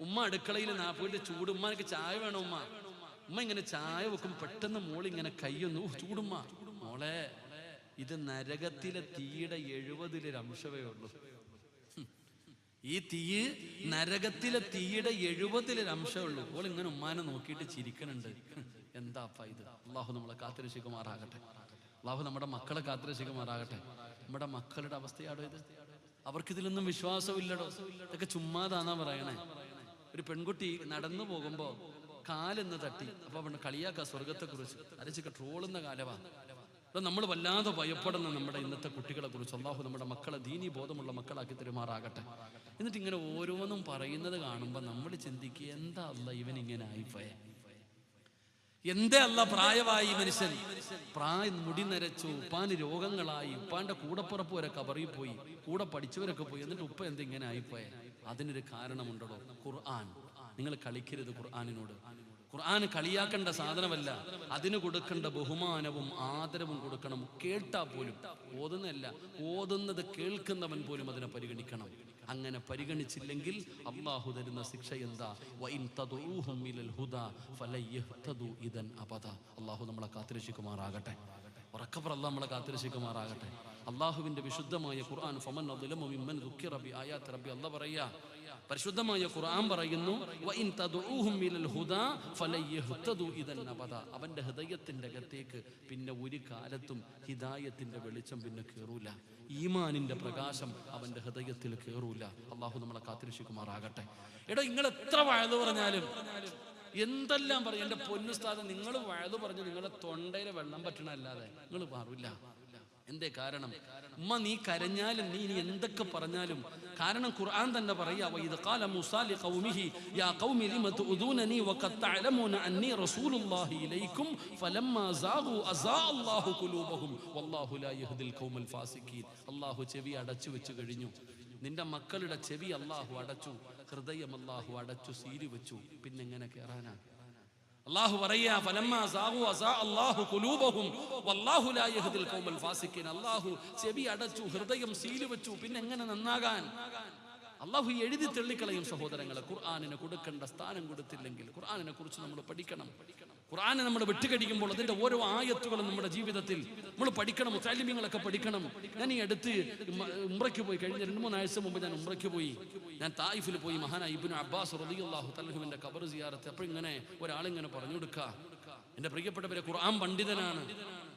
ഉമ്മ അടുക്കളയിൽ നാപ്പൂരിന്റെ ചൂട്, ഉമ്മക്ക് ചായ വേണം. ഉമ്മ ഇങ്ങനെ ചായ വെക്കും, പെട്ടെന്ന് മോളിങ്ങനെ കയ്യൊന്നു, ചൂടുമ്മ. മോളെ, ഇത് നരകത്തിലെ തീയുടെ 70 അംശമേ ഉള്ളൂ. ഈ തീ നരകത്തിലെ തീയുടെ 70 അംശമേ ഉള്ളൂ. അപ്പോൾ ഇങ്ങനെ ഉമ്മാനെ നോക്കിയിട്ട് ചിരിക്കണുണ്ട്. എന്താപ്പാ ഇത്? അള്ളാഹു നമ്മളെ കാത്തുരക്ഷിക്കുമാറാകട്ടെ. അള്ളാഹു നമ്മുടെ മക്കളെ കാത്തുരക്ഷിക്കുമാറാകട്ടെ. നമ്മുടെ മക്കളുടെ അവസ്ഥയാണോ ഇത്? അവർക്കിതിലൊന്നും വിശ്വാസമില്ലടോ, ഇതൊക്കെ ചുമ്മാതാന്നാ പറയണേ. ഒരു പെൺകുട്ടി നടന്നു പോകുമ്പോ കാലെന്ന് തട്ടി, അപ്പൊ കളിയാക്ക സ്വർഗത്തെ കുറിച്ച് അരച്ചൊക്കെ ട്രോളുന്ന കാലവാ. നമ്മൾ വല്ലാതെ ഭയപ്പെടുന്ന നമ്മുടെ ഇന്നത്തെ കുട്ടികളെ കുറിച്ച് അള്ളാഹു നമ്മുടെ മക്കളെ ദീനി ബോധമുള്ള മക്കളാക്കി തരുമാറാകട്ടെ. എന്നിട്ട് ഇങ്ങനെ ഓരോന്നും പറയുന്നത് കാണുമ്പോൾ നമ്മൾ ചിന്തിക്കുക, എന്താ അല്ല ഇവൻ ഇങ്ങനെ ആയിപ്പോയെ, എന്തേ അല്ല പ്രായമായി മനുഷ്യൻ, മുടി നരച്ചു, ഉപ്പാന് രോഗങ്ങളായി, ഉപ്പാന്റെ കൂടപ്പുറപ്പ് വരെ കബറിൽ പോയി, കൂടെ പഠിച്ചവരൊക്കെ പോയി, എന്നിട്ട് ഉപ്പ എന്തിങ്ങനെ ആയിപ്പോയെ? അതിനൊരു കാരണമുണ്ടോ? ഖുർആൻ. നിങ്ങൾ കളിക്കരുത് ഖുർആനിനോട്. ഖുർആൻ കളിയാക്കേണ്ട സാധനമല്ല, അതിന് കൊടുക്കേണ്ട ബഹുമാനവും ആദരവും കൊടുക്കണം. കേട്ടാ പോലും, ഓതുന്നതല്ല, ഓതുന്നത് കേൾക്കുന്നവൻ പോലും അതിനെ പരിഗണിക്കണം. അങ്ങനെ പരിഗണിച്ചില്ലെങ്കിൽ അള്ളാഹു തരുന്ന ശിക്ഷ എന്താ? അള്ളാഹു നമ്മളെ കാത്തുരക്ഷിക്കുമാറാകട്ടെ. ഉറക്കപ്പുറം അള്ളാഹു നമ്മളെ കാത്തുരക്ഷിക്കുമാറാകട്ടെ. അള്ളാഹുവിന്റെ വിശുദ്ധമായ ഖുർആൻ, അള്ളാഹ് പറയാ, പരിശുദ്ധമായ ഖുർആൻ പറയുന്നു, അവന്റെ ഹൃദയത്തിന്റെ അകത്തേക്ക് പിന്നെ ഒരു കാലത്തും ഹിദായത്തിന്റെ വെളിച്ചം പിന്നെ കേറൂല, ഈമാനിന്റെ പ്രകാശം അവന്റെ ഹൃദയത്തിൽ കേറൂല. അള്ളാഹു നമ്മളെ കാത്തിരക്ഷിക്കുമാറാകട്ടെ. എടാ, നിങ്ങൾ എത്ര വഴല് പറഞ്ഞാലും എന്തെല്ലാം പറയും, എന്റെ പൊന്നുസ്താദ്, നിങ്ങൾ വഴല് പറഞ്ഞ് നിങ്ങളുടെ തൊണ്ടയിലെ വെള്ളം പറ്റണല്ലാതെ നിങ്ങൾ മാറില്ല. എന്തേ കാരണം? ഉമ്മ, നീ കരഞ്ഞാലും നീ ഇനി എന്തൊക്കെ പറഞ്ഞാലും, കാരണം ഖുർആൻ തന്നെ പറയാ, വഇദ് ഖാല മൂസാ ലിഖൗമിഹി യാ ഖൗമി ലിമ തുഉദൂനനി വഖദ് തഅലമൂന അന്നി റസൂലുള്ളാഹി ഇലൈക്കും ഫലമ്മാ സാഗു അസാ അല്ലാഹു ഖുലൂബഹും വല്ലാഹു ലാ യഹ്ദിൽ ഖൗമൽ ഫാസിഖീൻ. അല്ലാഹു ചെവി അടച്ചു വെച്ചു കഴിഞ്ഞു. നിന്റെ മക്കളുടെ ചെവി അല്ലാഹു അടച്ചു, ഹൃദയം അല്ലാഹു അടച്ചു, സീരി വെച്ചു. പിന്നെ എങ്ങനെ കേറാനാ? അല്ലാഹു പറയാ ഫലമ്മാ സാഗു അസാ അല്ലാഹു ഖുലൂബഹും വല്ലാഹു ലാ യഹ്ദിൽ ഖൗമൽ ഫാസിഖീൻ. അല്ലാഹു ചെവി അടച്ചു, ഹൃദയം സീല് വെച്ചു, പിന്നെ എങ്ങനെ നന്നാകാൻ? അല്ലാഹു എഴുതി തള്ളിക്കളയും സഹോദരങ്ങളെ. ഖുർആനിന് കൊടുക്കേണ്ട സ്ഥാനം കൊടുത്തില്ലെങ്കിൽ ഖുർആനിനെ കുറിച്ച് നമ്മൾ പഠിക്കണം. ഖുർആനെ നമ്മൾ വെട്ടുകടിക്കുമ്പോൾ അതിന്റെ ഓരോ ആയത്തുകളും നമ്മുടെ ജീവിതത്തിൽ നമ്മൾ പഠിക്കണം. മുത്തഅല്ലിമീങ്ങളൊക്കെ പഠിക്കണം. ഞാൻ ഈ അടുത്ത് ഉംറയ്ക്ക് പോയി, കഴിഞ്ഞ 2-3 ആഴ്ച മുമ്പ് ഞാൻ ഉംറയ്ക്ക് പോയി. ഞാൻ തായിഫിൽ പോയി. മഹാനായ ഇബ്നു അബ്ബാസ് റളിയല്ലാഹു തആല അൻഹുവിന്റെ ഖബർ സിയാറത്ത്. അപ്പോൾ ഇങ്ങനെ ഒരാളിങ്ങനെ പറഞ്ഞു കൊടുക്കുക, എൻ്റെ പ്രിയപ്പെട്ടവരെ, ഖുർആൻ പണ്ഡിതനാണ്,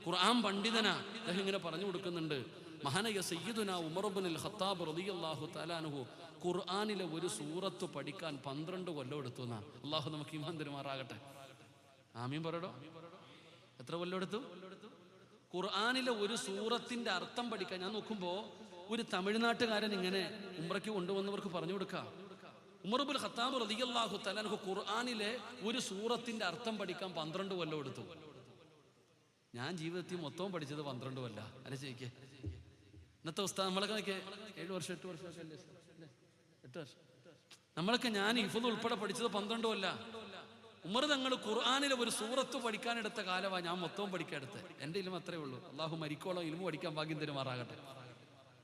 ഖുർആൻ പണ്ഡിതനാ. അദ്ദേഹം ഇങ്ങനെ പറഞ്ഞു കൊടുക്കുന്നുണ്ട്, മഹാനായ സയ്യിദുനാ ഉമർ ഇബ്നുൽ ഖത്താബ് റളിയല്ലാഹു തആല അൻഹു ഖുർആനിലെ ഒരു സൂറത്ത് പഠിക്കാൻ 12 കൊല്ലം എടുത്തു എന്നാ. അല്ലാഹു നമുക്ക് ഈമാൻ തരുമാറാകട്ടെ. ആമീൻ പറയടോ. എത്ര കൊല്ലം എടുത്തു? ഖുർആനിലെ ഒരു സൂറത്തിന്റെ അർത്ഥം പഠിക്കാൻ. ഞാൻ നോക്കുമ്പോൾ ഒരു തമിഴ്നാട്ടുകാരൻ ഇങ്ങനെ ഉംറയ്ക്ക് കൊണ്ടുവന്നവർക്ക് പറഞ്ഞു കൊടുക്കുക, ഉമർ ഇബ്നുൽ ഖത്താബ് റളിയല്ലാഹു തആല അൻഹു ഖുർആനിലെ ഒരു സൂറത്തിന്റെ അർത്ഥം പഠിക്കാൻ 12 കൊല്ലം എടുത്തു. ഞാൻ ജീവിതത്തിൽ മൊത്തവും പഠിച്ചത് 12 കൊല്ലം. അല്ലെ ചോദിക്കേ? ഇന്നത്തെ ഉസ്താദ് നമ്മളൊക്കെ 7 വർഷം 8 വർഷമൊക്കെ അല്ലേ? 8 വർഷം നമ്മളൊക്കെ, ഞാൻ ഹിഫ്ള് ഉൾപ്പെടെ പഠിച്ചത് 12 കൊല്ലം. ഉമർ തങ്ങൾ ഖുർആനിലെ ഒരു സൂറത്ത് പഠിക്കാനെടുത്ത കാലമാണ് ഞാൻ മൊത്തവും പഠിക്കാനെടുത്ത്. എൻ്റെ ഇൽമ അത്രേ ഉള്ളൂ. അള്ളാഹു മരിക്കോളം ഇൽമ പഠിക്കാൻ ഭാഗ്യം തരുമാറാകട്ടെ.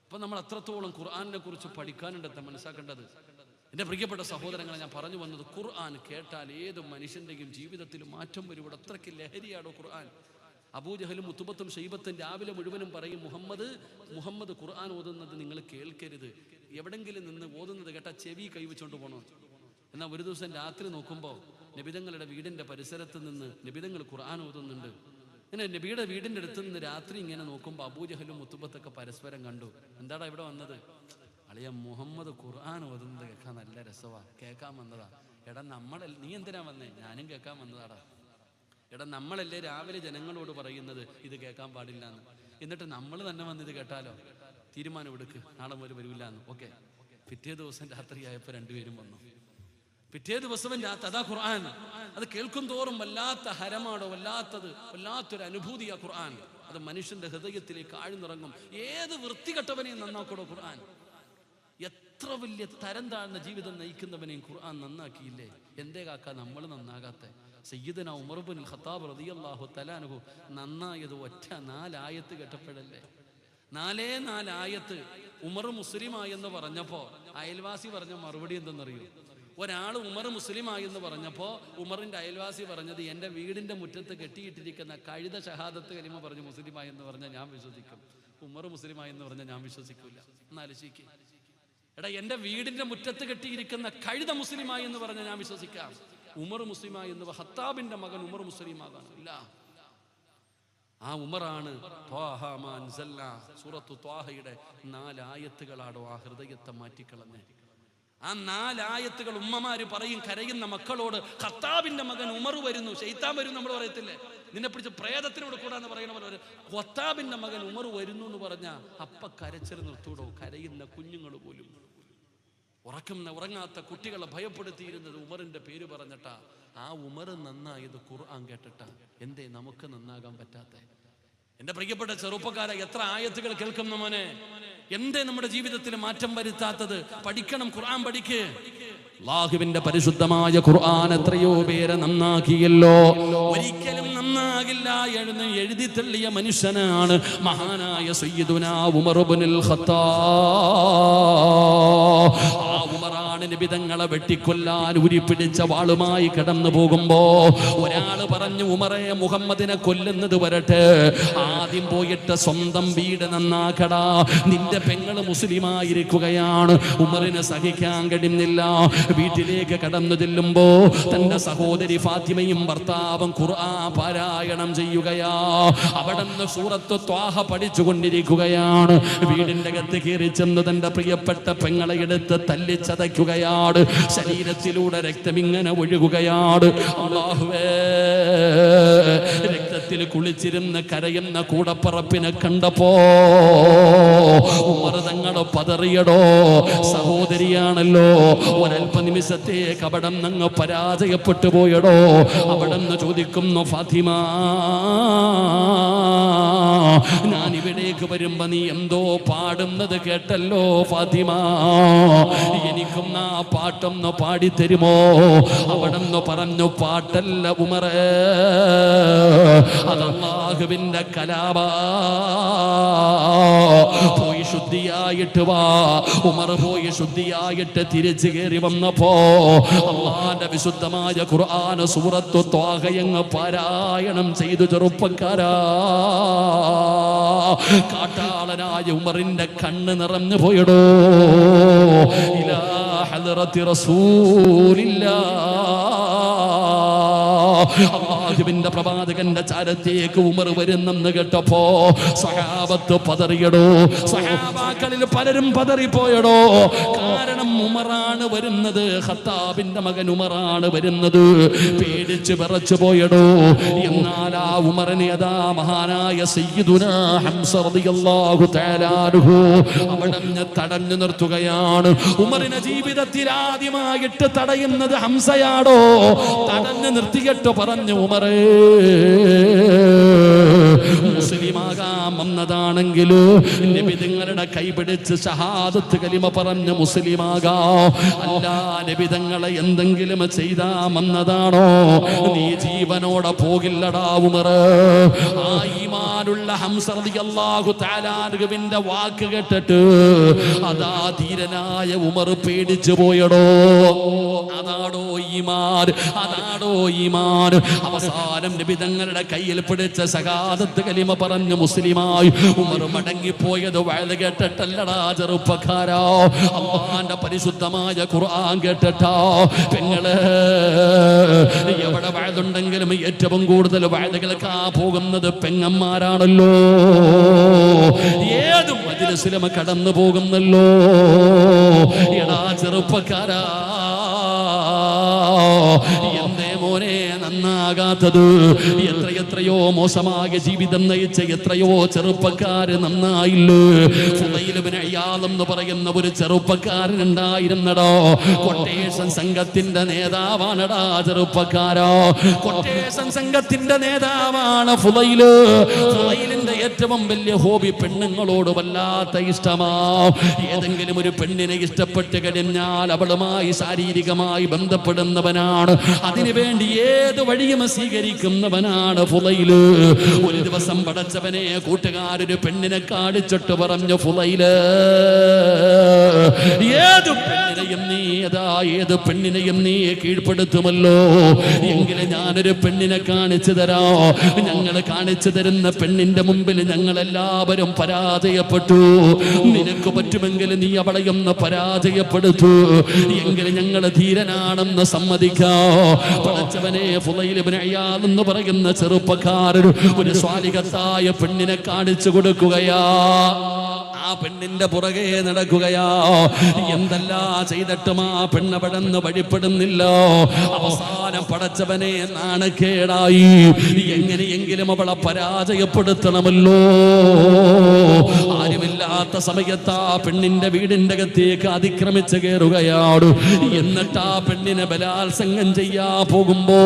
അപ്പൊ നമ്മൾ അത്രത്തോളം ഖുർആനിനെ കുറിച്ച് പഠിക്കാനുണ്ടെന്ന് മനസ്സിലാക്കേണ്ടത്. എൻ്റെ പ്രിയപ്പെട്ട സഹോദരങ്ങളെ, ഞാൻ പറഞ്ഞു വന്നത്, ഖുർആൻ കേട്ടാൽ ഏത് മനുഷ്യൻ്റെയും ജീവിതത്തിൽ മാറ്റം വരും. ഇവിടെ അത്രയ്ക്ക് ലഹരിയാണോ ഖുർആൻ. അബൂജഹലും ഉത്തുബത്തും ഷൈബത്തും രാവിലെ മുഴുവനും പറയും, മുഹമ്മദ് ഖുർആൻ ഓതുന്നത് നിങ്ങൾ കേൾക്കരുത്, എവിടെങ്കിലും നിന്ന് ഓതുന്നത് കേട്ടാ ചെവി കൈവച്ചുകൊണ്ട് പോകണം. എന്നാൽ ഒരു ദിവസം രാത്രി നോക്കുമ്പോൾ നബിതങ്ങളുടെ വീടിൻ്റെ പരിസരത്ത് നിന്ന് നബിതങ്ങൾ ഖുർആൻ ഓതുന്നുണ്ട്. ഇങ്ങനെ നബിയുടെ വീടിൻ്റെ അടുത്ത് നിന്ന് രാത്രി ഇങ്ങനെ നോക്കുമ്പോൾ അബൂജഹലും ഉത്തുബത്തൊക്കെ പരസ്പരം കണ്ടു. എന്താടാ ഇവിടെ വന്നത്? അളിയ, മുഹമ്മദ് ഖുർആൻ ഓതുന്നത് കേൾക്കാൻ നല്ല രസമാണ്, കേൾക്കാൻ വന്നതാ. എടാ നീ എന്തിനാ വന്നേ? ഞാനും കേൾക്കാൻ വന്നതാടാ. എടാ, നമ്മളല്ലേ രാവിലെ ജനങ്ങളോട് പറയുന്നത് ഇത് കേൾക്കാൻ പാടില്ല എന്ന്, എന്നിട്ട് നമ്മൾ തന്നെ വന്നിത് കേട്ടാലോ? തീരുമാനം എടുക്ക്, നാളെ മുതൽ വരില്ല എന്ന്. ഓക്കെ. പിറ്റേ ദിവസം രാത്രിയായപ്പോൾ രണ്ടുപേരും വന്നു. പിറ്റേ ദിവസം രാത്രി അതാ ഖുർആൻ. അത് കേൾക്കും തോറും വല്ലാത്ത ഹരമാണോ, വല്ലാത്തൊരു അനുഭൂതിയാ ഖുർആൻ. അത് മനുഷ്യന്റെ ഹൃദയത്തിലേക്ക് ആഴ്ന്നിറങ്ങും. ഏത് വൃത്തികെട്ടവനെയും നന്നാക്കണോ ഖുർആൻ. എത്ര വലിയ തരം താഴ്ന്ന ജീവിതം നയിക്കുന്നവനെയും ഖുർആൻ നന്നാക്കിയില്ലേ? എന്തേ കാക്ക നമ്മൾ നന്നാകാത്തെ? സയ്യിദുനാ ഉമർ ഇബ്നുൽ ഖത്താബ് റളിയല്ലാഹു തആല അൻഹു നന്നായത് ഒറ്റ 4 ആയത്ത് കേട്ടപ്പോഴല്ലേ. 4 ആയത്ത്. ഉമർ മുസ്ലിമായെന്ന് പറഞ്ഞപ്പോ അയൽവാസി പറഞ്ഞ മറുപടി എന്തെന്നറിയോ? ഒരാൾ ഉമർ മുസ്ലിമായെന്ന് പറഞ്ഞപ്പോൾ ഉമറിന്റെ അയൽവാസി പറഞ്ഞത്, എൻ്റെ വീടിന്റെ മുറ്റത്ത് കെട്ടിയിട്ടിരിക്കുന്ന കഴുത ഷഹാദത്ത് കലിമ പറഞ്ഞ് മുസ്ലിമായെന്ന് പറഞ്ഞാൽ ഞാൻ വിശ്വസിക്കും, ഉമർ മുസ്ലിമായെന്ന് പറഞ്ഞാൽ ഞാൻ വിശ്വസിക്കില്ല. എന്നാലോചിക്കുക. എടാ, എൻ്റെ വീടിന്റെ മുറ്റത്ത് കെട്ടിയിരിക്കുന്ന കഴുത മുസ്ലിമായി എന്ന് പറഞ്ഞാൽ ഞാൻ വിശ്വസിക്കാം. ഉമർ മുസ്ലിമായി എന്ന് ഖത്താബിന്റെ മകൻ ഉമർ മുസ്ലിമാകാനില്ല. ആ ഉമറാണ് സൂറത്തു ത്വാഹയുടെ 4 ആയത്തുകളാണോ ആ ഹൃദയത്തെ മാറ്റിക്കളഞ്ഞ്. ആ 4 ആയത്തുകൾ ഉമ്മമാര് പറയും കരയുന്ന മക്കളോട്, ഖത്താബിന്റെ മകൻ ഉമർ വരുന്നു, ശൈത്താൻ വരും നമ്മൾ പറയത്തില്ലേ, നിന്നെ പിടിച്ച് പ്രേതത്തിനോട് കൂടാന്ന് പറയുന്ന പോലെ ഖത്താബിന്റെ മകൻ ഉമർ വരുന്നു എന്ന് പറഞ്ഞ അപ്പ കരച്ചിൽ നിർത്തൂടോ? കരയുന്ന കുഞ്ഞുങ്ങൾ പോലും, ഉറങ്ങാത്ത കുട്ടികളെ ഭയപ്പെടുത്തിയിരുന്നത് ഉമറിന്റെ പേര് പറഞ്ഞിട്ടാ. ആ ഉമർ നന്നായത് ഖുർആൻ കേട്ടിട്ടാ. എന്തേ നമുക്ക് നന്നാകാൻ പറ്റാത്തെ? എന്റെ പ്രിയപ്പെട്ട ചെറുപ്പക്കാരെ, എത്ര ആയത്തുകൾ കേൾക്കുന്ന മോനെ, എന്തേ നമ്മുടെ ജീവിതത്തിൽ മാറ്റം വരുത്താത്തത്? പഠിക്കണം, ഖുർആൻ പഠിക്ക്. അല്ലാഹുവിന്റെ പരിശുദ്ധമായ ഖുർആൻ എത്രയോ പേരെ നന്നാക്കിയല്ലോ. ഒരിക്കലും നന്നാകില്ല എന്ന് എഴുതി തള്ളിയ മനുഷ്യനാണ് മഹാനായ സയ്യിദുനാ ഉമർ ഇബ്നുൽ ഖത്താബ്. ആ ഉമറാണ് നബി തങ്ങളെ വെട്ടിക്കൊല്ലാൻ ഉരിപ്പിടിച്ച വാളുമായി കടന്നു പോകുമ്പോ ഒരാൾ പറഞ്ഞു, ഉമറെ, മുഹമ്മദിനെ കൊല്ലുന്നത് വരട്ടെ, ആദ്യം പോയിട്ട് സ്വന്തം വീട് നന്നാക്കടാ, നിന്റെ പെങ്ങള് മുസ്ലിമായിരിക്കുകയാണ്. ഉമറിന് സഹിക്കാൻ കഴിയുന്നില്ല. വീട്ടിലേക്ക് കടന്നു ചെല്ലുമ്പോ തന്റെ സഹോദരി ഫാത്തിമയും ഭർത്താവും ഖുർആൻ പാരായണം ചെയ്യുകയാ. അവിടുന്ന് സൂറത്ത് ത്വാഹ പഠിച്ചുകൊണ്ടിരിക്കുകയാണ്. വീടിന്റെ അകത്ത് കയറി ചെന്ന് തന്റെ പ്രിയപ്പെട്ട പെങ്ങളെ എടുത്ത് തല്ലിച്ചതയ്ക്കുകയാണ്. ശരീരത്തിലൂടെ രക്തം ഇങ്ങനെ ഒഴുകുകയാണ്. അല്ലാഹുവേ, രക്തത്തിൽ കുളിച്ചിരുന്ന് കരയുന്ന കൂടപ്പറപ്പിനെ കണ്ടപ്പോ ഉമർ തങ്ങൾ പതറിയടോ. സഹോദരിയാണല്ലോ, ഒരൽപ്പ നിമിഷത്തേക്ക് അവിടെ നിന്ന് പരാജയപ്പെട്ടു പോയടോ. അവിടെ നിന്ന് ചോദിക്കുന്നു, ഫാത്തിമ, ഞാൻ ഇവിടേക്ക് വരുമ്പോ നീ എന്തോ പാടുന്നത് കേട്ടല്ലോ ഫാത്തിമ, എനിക്കും ആ പാട്ടൊന്ന് പാടിത്തരുമോ? അവിടെന്ന് പറഞ്ഞു, പാട്ടല്ല ഉമറേ, അത് അല്ലാഹുവിന്റെ കലാമാ. പോയി ശുദ്ധിയായിട്ട് വാ. ഉമർ പോയി ശുദ്ധിയായിട്ട് തിരിച്ചു കയറി വന്നപ്പോ അല്ലാഹുവിന്റെ വിശുദ്ധമായ ഖുർആൻ സൂറത്തു ത്വാഹയങ്ങ് പാരായണം ചെയ്തു. ചെറുപ്പക്കാരാ, കാട്ടാളനായ ഉമറിന്റെ കണ്ണ് നിറഞ്ഞു പോയടോ. ഇലാ ഹദ്റത്തി റസൂലില്ലാഹ്, അല്ലാഹുവിന്റെ പ്രവാചകന്റെ ചാരത്തേക്ക് ഉമർ വരുന്നെന്ന് കേട്ടപ്പോ സഹാബത്ത് പതറിയടോ. സഹാബാക്കളിൽ പലരും പതറിപ്പോയടോ. കാരണം ഉമറാണ് വരുന്നത്, ഖത്താബിന്റെ മകൻ ഉമറാണ് വരുന്നത്. പേടിച്ച് വിറച്ചു പോയടോ. എന്നാൽ ആ ഉമറിനെ അതാ മഹാനായ സയ്യിദുനാ ഹംസ റളിയല്ലാഹു തആല അൻഹു അവിടുന്ന് തടഞ്ഞു നിർത്തുകയാണ്. ഉമറിന്റെ ജീവിതത്തിൽ ആദ്യമായിട്ട് തടയുന്നത് ഹംസയാടോ. തടഞ്ഞു നിർത്തിയിട്ട് പറഞ്ഞു, ഉമറേ, മുസ്ലിമാകാൻ വന്നതാണെങ്കിൽ നബി തങ്ങളുടെ കൈപിടിച്ച് ഷഹാദത്ത് കലിമ പറഞ്ഞ് മുസ്ലിമാകാം. അല്ല, നബി തങ്ങളെ എന്തെങ്കിലും ചെയ്താ വന്നതാണോ? നീ ജീവനോടെ പോകില്ലടാ ഉമർ. ആ ഈമാനുള്ള ഹംസ റളിയല്ലാഹു തആല അൻഹുവിന്റെ വാക്ക് കേട്ടിട്ട് അതാ ധീരനായ ഉമർ പേടിച്ചു പോയടോ. അതാടോ ഈമാൻ, അതാടോ ഈമാൻ. അവസാനം നബി തങ്ങളുടെ കയ്യിൽ പിടിച്ച ഷഹാദത്ത് കലിമ പറഞ്ഞ് മുസ്ലിമായി ഉമർ മടങ്ങിപ്പോയത് വഅദ് കേട്ടിട്ടല്ലടാ ചെറുപ്പക്കാരാ, അല്ലാഹുവിന്റെ പരിശുദ്ധമായ ഖുർആൻ കേട്ടിട്ടാ. പെങ്ങള്, എവിടെ വഅദുണ്ടെങ്കിലും ഏറ്റവും കൂടുതൽ വഅദ് കേൾക്കാൻ പോകുന്നത് പെങ്ങന്മാരാണല്ലോ. ഏതും മജ്‌ലിസിലും കടന്നു പോകുന്നല്ലോ. എടാ ചെറുപ്പക്കാരാ, എന്തേ മോനെ നന്നാകാത്തത്? എത്രയോ മോശമായ ജീവിതം നയിച്ച എത്രയോ ചെറുപ്പക്കാര് നന്നായില്ലേ? ഫുളൈൽ ഇബ്നു ഇയാദ് എന്ന് പറയുന്ന ഒരു ചെറുപ്പക്കാരൻ ഉണ്ടായിരുന്നടോ. കൊട്ടേഷൻ സംഘത്തിന്റെ നേതാവാണടാ ചെറുപ്പക്കാരോ. കൊട്ടേഷൻ സംഘത്തിന്റെ നേതാവാണ് ഫുളൈല്. ഫുളൈലിന്റെ ഏറ്റവും വലിയ ഹോബി പെണ്ണുങ്ങളോട് വല്ലാത്ത ഇഷ്ടമാ. ഏതെങ്കിലും ഒരു പെണ്ണിനെ ഇഷ്ടപ്പെട്ട് കഴിഞ്ഞാൽ അവളുമായി ശാരീരികമായി ബന്ധപ്പെടുന്നവനാണ്. അതിനുവേണ്ടി ഏത് വഴിയും സ്വീകരിക്കുന്നവനാണ് ഫുളൈല്. ഒരു ദിവസം പടച്ചവനെ കൂട്ടുകാരൊരു പെണ്ണിനെ കാണിച്ചിട്ട് പറഞ്ഞു, ഫുളൈല്, ഏത് പെണ്ണിനെയും നീ കീഴ്പ്പെടുത്തുമല്ലോ, എങ്കിലും ഞാനൊരു പെണ്ണിനെ കാണിച്ചു തരാം. ഞങ്ങൾ കാണിച്ചു തരുന്ന പെണ്ണിന്റെ മുമ്പിൽ ഞങ്ങൾ എല്ലാവരും പരാജയപ്പെട്ടു. നിനക്ക് പറ്റുമെങ്കിൽ നീ അവളെയൊന്ന് പരാജയപ്പെടുത്തു, എങ്കിലും ഞങ്ങൾ ധീരനാണെന്ന് സമ്മതിക്കാ. പടച്ചവനെ, ഫുളൈൽ ഇബ്നു ഇയാദ് എന്ന് പറയുന്ന ചെറുപ്പക്കാരൻ ഒരു സ്വാലിഹത്തായ പെണ്ണിനെ കാണിച്ചു കൊടുക്കുകയാ. ആ പെണ്ണിന്റെ പുറകെ നടക്കുകയാ. എന്തെല്ലാം ചെയ്തിട്ടും ആ പെണ്ണ് പെടന്ന് വഴിപ്പെടുന്നില്ല. അവസാനം പടച്ചവനെ നാണക്കേടായി. എങ്ങനെയെങ്കിലും അവളെ പരാജയപ്പെടുത്തണമല്ലോ. ആരുമില്ലാത്ത സമയത്ത് ആ പെണ്ണിന്റെ വീടിന്റെ അകത്തേക്ക് അതിക്രമിച്ച് കയറുകയാണ്. എന്നിട്ട് ആ പെണ്ണിനെ ബലാത്സംഗം ചെയ്യാ പോകുമ്പോ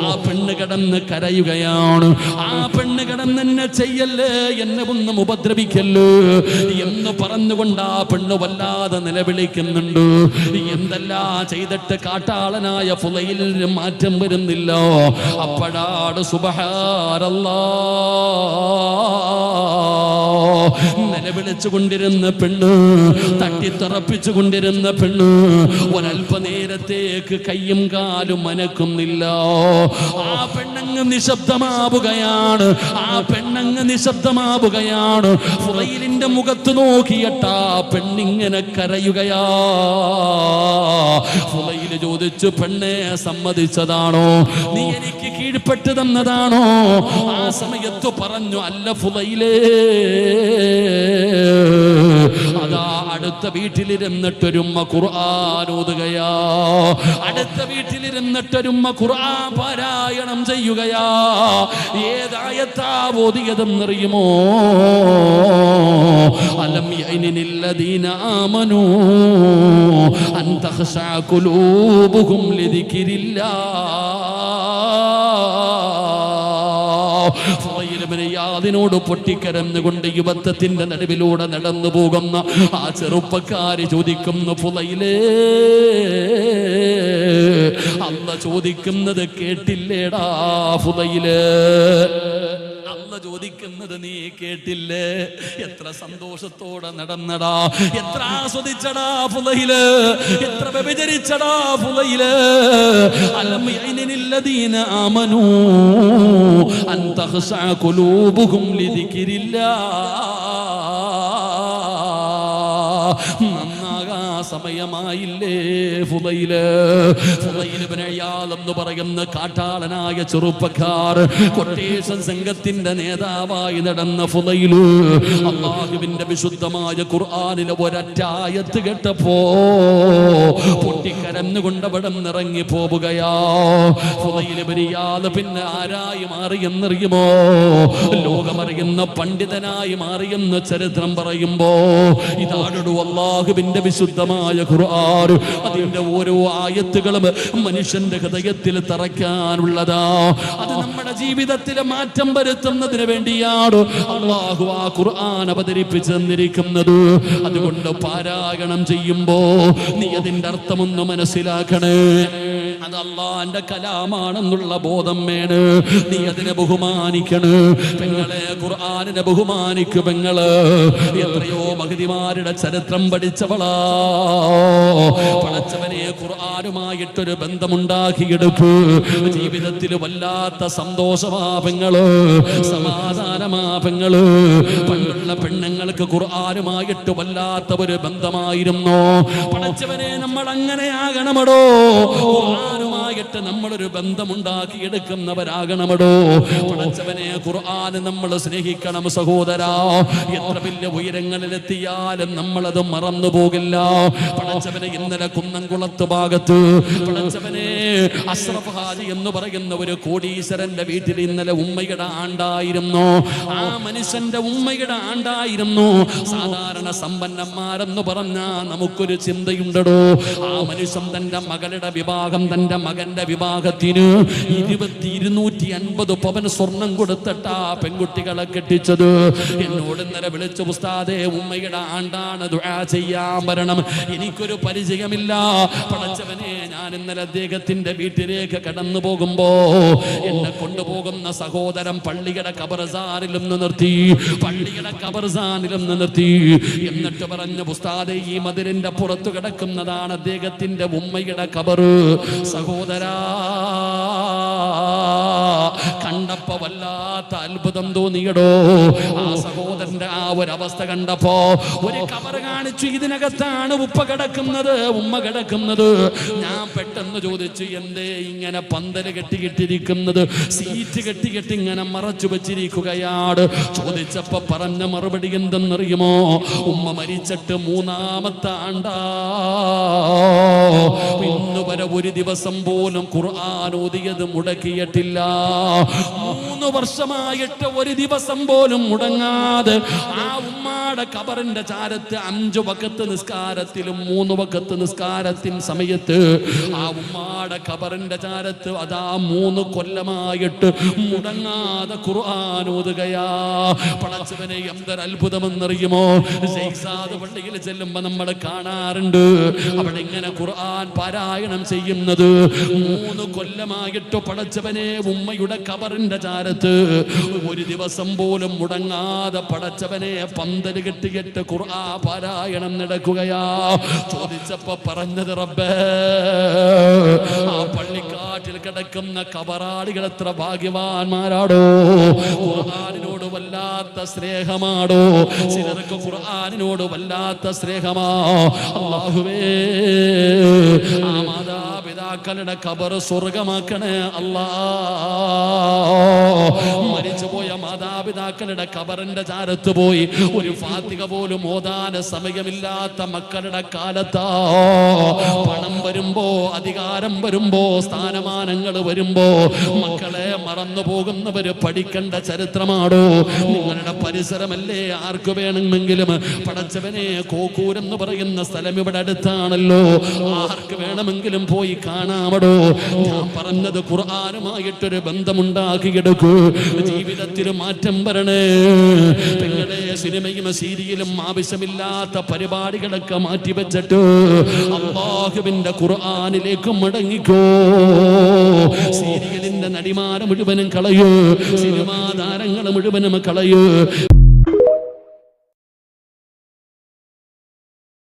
ആ പെണ്ണ് കിടന്ന് കരയുകയാണ്. ആ പെണ്ണ് കിടന്ന് എന്നെ ചെയ്യല്ലേ, എന്നെ ഒന്നും ഉപദ്രവിക്കല്ലോ എന്ന് പറഞ്ഞുകൊണ്ട് ആ പെണ്ണ് വല്ലാതെ നിലവിളിക്കുന്നുണ്ട്. എന്തെല്ലാം ചെയ്തിട്ട് കാട്ടാളനായ ഫുളൈലിന് മാറ്റം വരുന്നില്ല. അപ്പോഴാണ് സുബ്ഹാനല്ലാഹ് നിലവിളിച്ചു കൊണ്ടിരുന്ന പെണ്ണ്, തട്ടിത്തറപ്പിച്ചു കൊണ്ടിരുന്ന പെണ്ണ് ഒരല്പനേരത്തേക്ക് കയ്യും കാലും അനക്കുന്നില്ല. ആ പെണ്ണങ്ങ് നിശബ്ദമാവുകയാണ്. ആ പെണ്ണങ്ങ് നിശബ്ദമാവുകയാണ്. ഫുളൈലിന്റെ മുഖത്ത് നോക്കിയിട്ട് ആ പെണ്ണിങ്ങനെ കരയുകയാ. ഫുളൈല് ചോദിച്ചു, പെണ്ണെ സമ്മതിച്ചതാണോ? നീ എനിക്ക് കീഴ്പ്പെട്ട് തന്നതാണോ? ആ സമയത്ത് പറഞ്ഞു, അല്ല ഫുളൈലേ, അതാ അടുത്ത വീട്ടിലിരുന്നിട്ടൊരുമ്മ ഖുർആൻ ഓതുകയാ. അടുത്ത വീട്ടിലിരുന്നിട്ടൊരുമ്മ ഖുർആൻ പാരായണം ചെയ്യുകയാ. ഏതായത്താ ഓതിയതെന്നറിയുമോ? അലം യഅനില്ലദീന ആമനൂ അൻ തഖ്ശഅ ഖുലൂബുഹും ലിദിക്രില്ലാഹ്. ഇബ്നു ഇയാദിനോട് പൊട്ടിക്കരന്നുകൊണ്ട് യുവത്വത്തിന്റെ നടുവിലൂടെ നടന്നു പോകുന്ന ആ ചെറുപ്പക്കാര് ചോദിക്കുന്നു, ഫുളൈലേ, അല്ലാഹ് ചോദിക്കുന്നത് കേട്ടില്ലേടാ ഫുളൈലേ? അല്ലാഹ് ചോദിക്കുന്നത് നീ കേട്ടില്ലേ? എത്ര സന്തോഷത്തോടെ നടന്നടാ, എത്ര ആസ്വദിച്ചടാ ഫുളൈല്, എത്ര വ്യഭിചരിച്ചടാ ഫുളൈല്. അലം യഅനില്ലദീന ആമനൂ അൻ തഖ്ശഅ ഖുലൂബുഹും ലിദിക്രില്ലാഹ്. നന്നാകാ സമയമായില്ലേ ഫുളൈല്? ഫുളൈൽ ഇബ്നു ഇയാദ് എന്ന് പറയുന്ന കാട്ടാളനായ ചെറുപ്പക്കാർ, കൊട്ടേഷൻ സംഘത്തിന്റെ നേതാവായി നടന്ന ഫുളൈല് അല്ലാഹുവിന്റെ വിശുദ്ധമായ ഖുർആനിലെ ഒരൊറ്റ ആയത്ത് കേട്ടപ്പോ പൊട്ടിക്കരന്നുകൊണ്ട് അവിടെ ഇറങ്ങി പോവുകയാ. ഫുളൈൽ ഇബ്നു ഇയാദ് പിന്നെ ആരായി മാറിയെന്നറിയുമോ? ലോകമറിയുന്ന പണ്ഡിതനായി മാറിയെന്ന് ചരിത്രം പറയുമ്പോ ഇതാടു അല്ലാഹുവിന്റെ വിശുദ്ധമായ ഖുർആൻ. അതിന്റെ ഓരോ ആയത്തുകളും മനുഷ്യന്റെ ഹൃദയത്തിൽ തറയ്ക്കാനുള്ളതാ. അത് നമ്മുടെ ജീവിതത്തിൽ മാറ്റം വരുത്തുന്നതിന് വേണ്ടിയാണ് അല്ലാഹു ആ ഖുർആൻ അവതരിപ്പിച്ചു തന്നിരിക്കുന്നത്. അതുകൊണ്ട് പാരായണം ചെയ്യുമ്പോ നീ അതിന്റെ അർത്ഥമൊന്ന് മനസ്സിലാക്കണേ. അത് അല്ലാഹുവിന്റെ കലാമാണെന്നുള്ള ബോധം വേണ്. നീ അതിനെ ബഹുമാനിക്കണ് പെങ്ങളെ, ഖുർആനിനെ ബഹുമാനിക്കു പെങ്ങള്. എത്രയോ മഹതിമാരുടെ ചരിത്രം പഠിച്ചവളാ. പഠിച്ചവനെ ഖുർആനുമായിട്ടൊരു ബന്ധമുണ്ടാക്കിയെടുപ്പ്. ജീവിതത്തിൽ വല്ലാത്ത സന്തോഷമാ പെങ്ങള്, സമാധാനമാ പെങ്ങള്. പണ്ടുള്ള പെണ്ണുങ്ങൾക്ക് ഖുർആനുമായിട്ട് വല്ലാത്ത ഒരു ബന്ധമായിരുന്നു. പഠിച്ചവനെ നമ്മൾ അങ്ങനെ ആകണമടോ. ഖുർആനുമായിട്ട് നമ്മളൊരു ബന്ധമുണ്ടാക്കി എടുക്കുന്നവരാകണമടോ. പഠിച്ചവനെ ഖുർആന് നമ്മൾ സ്നേഹിക്കണം സഹോദരാ. എത്ര വലിയ ഉയരങ്ങളിലെത്തിയാലും നമ്മളത് മറന്നു പോകില്ല. പഠിച്ചവനെ ഇന്നലെ കുന്നംകുളത്ത് ഭാഗത്ത് പഠിച്ചവനെ അഷ്റഫ് ഹാജി എന്ന് പറയുന്ന ഒരു കോടീശ്വരന്റെ വീട്ടിൽ ഇന്നലെ ഉമ്മയുടെ ആണ്ടായിരുന്നു. ആ മനുഷ്യന്റെ ഉമ്മയുടെ ആണ്ടായിരുന്നു. സാധാരണ സമ്പന്നന്മാരെന്ന് പറഞ്ഞാ നമുക്കൊരു ചിന്തയുണ്ടോ? ആ മനുഷ്യൻ തന്റെ മകളുടെ വിവാഹം, തന്റെ മകന്റെ വിവാഹത്തിന് 250 പവൻ സ്വർണം കൊടുത്തിട്ടാ പെൺകുട്ടികളെ കെട്ടിച്ചത്. എന്നോട് ഇന്നലെ വിളിച്ചു, ഉസ്താദേ ഉമ്മയുടെ ആണ്ടാണ്, ദുആ ചെയ്യാൻ വരണം. എനിക്കൊരു പരിചയമില്ല. പഠിച്ചവനെ ഞാൻ ഇന്നലെ അദ്ദേഹത്തിന്റെ വീട്ടിലേക്ക് കടന്നു പോകുമ്പോ എന്നെ കൊണ്ടുപോകുന്ന സഹോദരൻ പള്ളിയുടെ ഖബർസ്ഥാനിലൊന്ന് നിർത്തി, പള്ളിയുടെ ഖബർസ്ഥാനിലൊന്ന് നിർത്തി. എന്നിട്ട് പറഞ്ഞു, ഉസ്താദേ ഈ മതിലിന്റെ പുറത്തു കിടക്കുന്നതാണ് അദ്ദേഹത്തിന്റെ ഉമ്മയുടെ ഖബർ. സഹോദരാ, കണ്ടപ്പോ വല്ലാത്ത അത്ഭുതം തോന്നിയടോ. ആ സഹോദരന്റെ ആ ഒരു അവസ്ഥ കണ്ടപ്പോ ഒരു ഖബർ കാണിച്ചു. ഇതിനകത്താണ് ഉപ്പ കിടക്കുന്നത്, ഉമ്മ കിടക്കുന്നത്. ഞാൻ പെട്ടെന്ന് ചോദിച്ചു, എന്തേ ഇങ്ങനെ പന്തല് കെട്ടിക്കിട്ടിരിക്കുന്നത്, സീറ്റ് കെട്ടിക്കെട്ടി ഇങ്ങനെ മറച്ചു വെച്ചിരിക്കുകയാണ്? ചോദിച്ചപ്പോ പറഞ്ഞ മറുപടി എന്തെന്നറിയുമോ? ഉമ്മ മരിച്ചിട്ട് 3-ാമത്തെ ആണ്ടാ. ഇന്ന് വരെ ഒരു ദിവസം പോലും ഖുർആൻ ഓതിയത് മുടക്കിയിട്ടില്ല. 3 വർഷമായിട്ട് ഒരു ദിവസം പോലും മുടങ്ങാതെ ആ ഉമ്മാടെ ഖബറിന്റെ ചാരത്ത് 5 വഖത്ത് നിസ്കാരത്തിലും 3 വഖത്ത് നിസ്കാരത്തിൻ സമയത്ത് ആ ഉമ്മാടെ ഖബറിന്റെ ചാരത്ത് അതാ 3 കൊല്ലമായിട്ട് മുടങ്ങാതെ ഖുർആൻ ഓതുകയാ. പടച്ചവനെ എന്തൊരു അത്ഭുതമെന്നറിയുമോ? ശൈഖാദ് പള്ളിയിൽ ചെല്ലുമ്പോ നമ്മൾ കാണാറുണ്ട് അവിടെ ഇങ്ങനെ ഖുർആൻ പാരായണം ചെയ്യുന്നത്. 3 കൊല്ലമായിട്ട് പടച്ചവനെ ഉമ്മയുടെ ഖബറിന്റെ ചാരത്ത് ഒരു ദിവസം പോലും മുടങ്ങാതെ പടച്ചവനെ പന്തല് കെട്ടിയിട്ട് ഖുർആൻ പാരായണം നടക്കുകയാ. ചോദിച്ചപ്പോ പറഞ്ഞത്, റബ്ബേ ആ പള്ളിക്കാട്ടിൽ കിടക്കുന്ന ഖബറാളികൾ എത്ര ഭാഗ്യവാന്മാരാടോ. ഖുർആനിനോട് വല്ലാത്ത സ്നേഹമാടോ. ചിലർക്ക് ഖുർആനിനോട് വല്ലാത്ത സ്നേഹമാ. അല്ലാഹുവേ, ആ മാതാപിതാക്കളുടെ ഖബർ സ്വർഗമാക്കണേ അല്ലാ. മരിച്ചുപോയ മാതാപിതാക്കളുടെ ഖബറിന്റെ ചാരത്ത് പോയി ഒരു ഫാത്തിഹ പോലും ഓതാൻ സമയമില്ലാത്ത മക്കളുടെ കാലത്താ പണം വരുമ്പോ, അധികാരം വരുമ്പോ, സ്ഥാനമാനങ്ങൾ വരുമ്പോ മക്കളെ മറന്നു പോകുന്നവര് പഠിക്കേണ്ട ചരിത്രമാണോ? നിങ്ങളുടെ പരിസരമല്ലേ ആർക്ക് വേണമെങ്കിലും പടച്ചവനെ കോക്കൂരെന്ന് പറയുന്ന സ്ഥലം ഇവിടെ അടുത്താണല്ലോ, ആർക്ക് വേണമെങ്കിലും പോയി കാണാമടോ. ഞാൻ പറഞ്ഞത് ഖുർആനുമായിട്ടൊരു ബന്ധമുണ്ടാക്കിയെടുക്കൂ. ജീവിതത്തിൽ മാറ്റം വരണേ. പെങ്ങളെ, സിനിമയും സീരിയലും ആവശ്യമില്ലാത്ത പരിപാടികളൊക്കെ മാറ്റിവെച്ചിട്ട് അല്ലാഹുവിന്റെ ഖുർആനിലേക്ക് മടങ്ങിക്കോ. സീരിയലിന്റെ നടിമാരെ മുഴുവനും കളയൂ, സിനിമാ താരങ്ങളെ മുഴുവനും കളയൂ.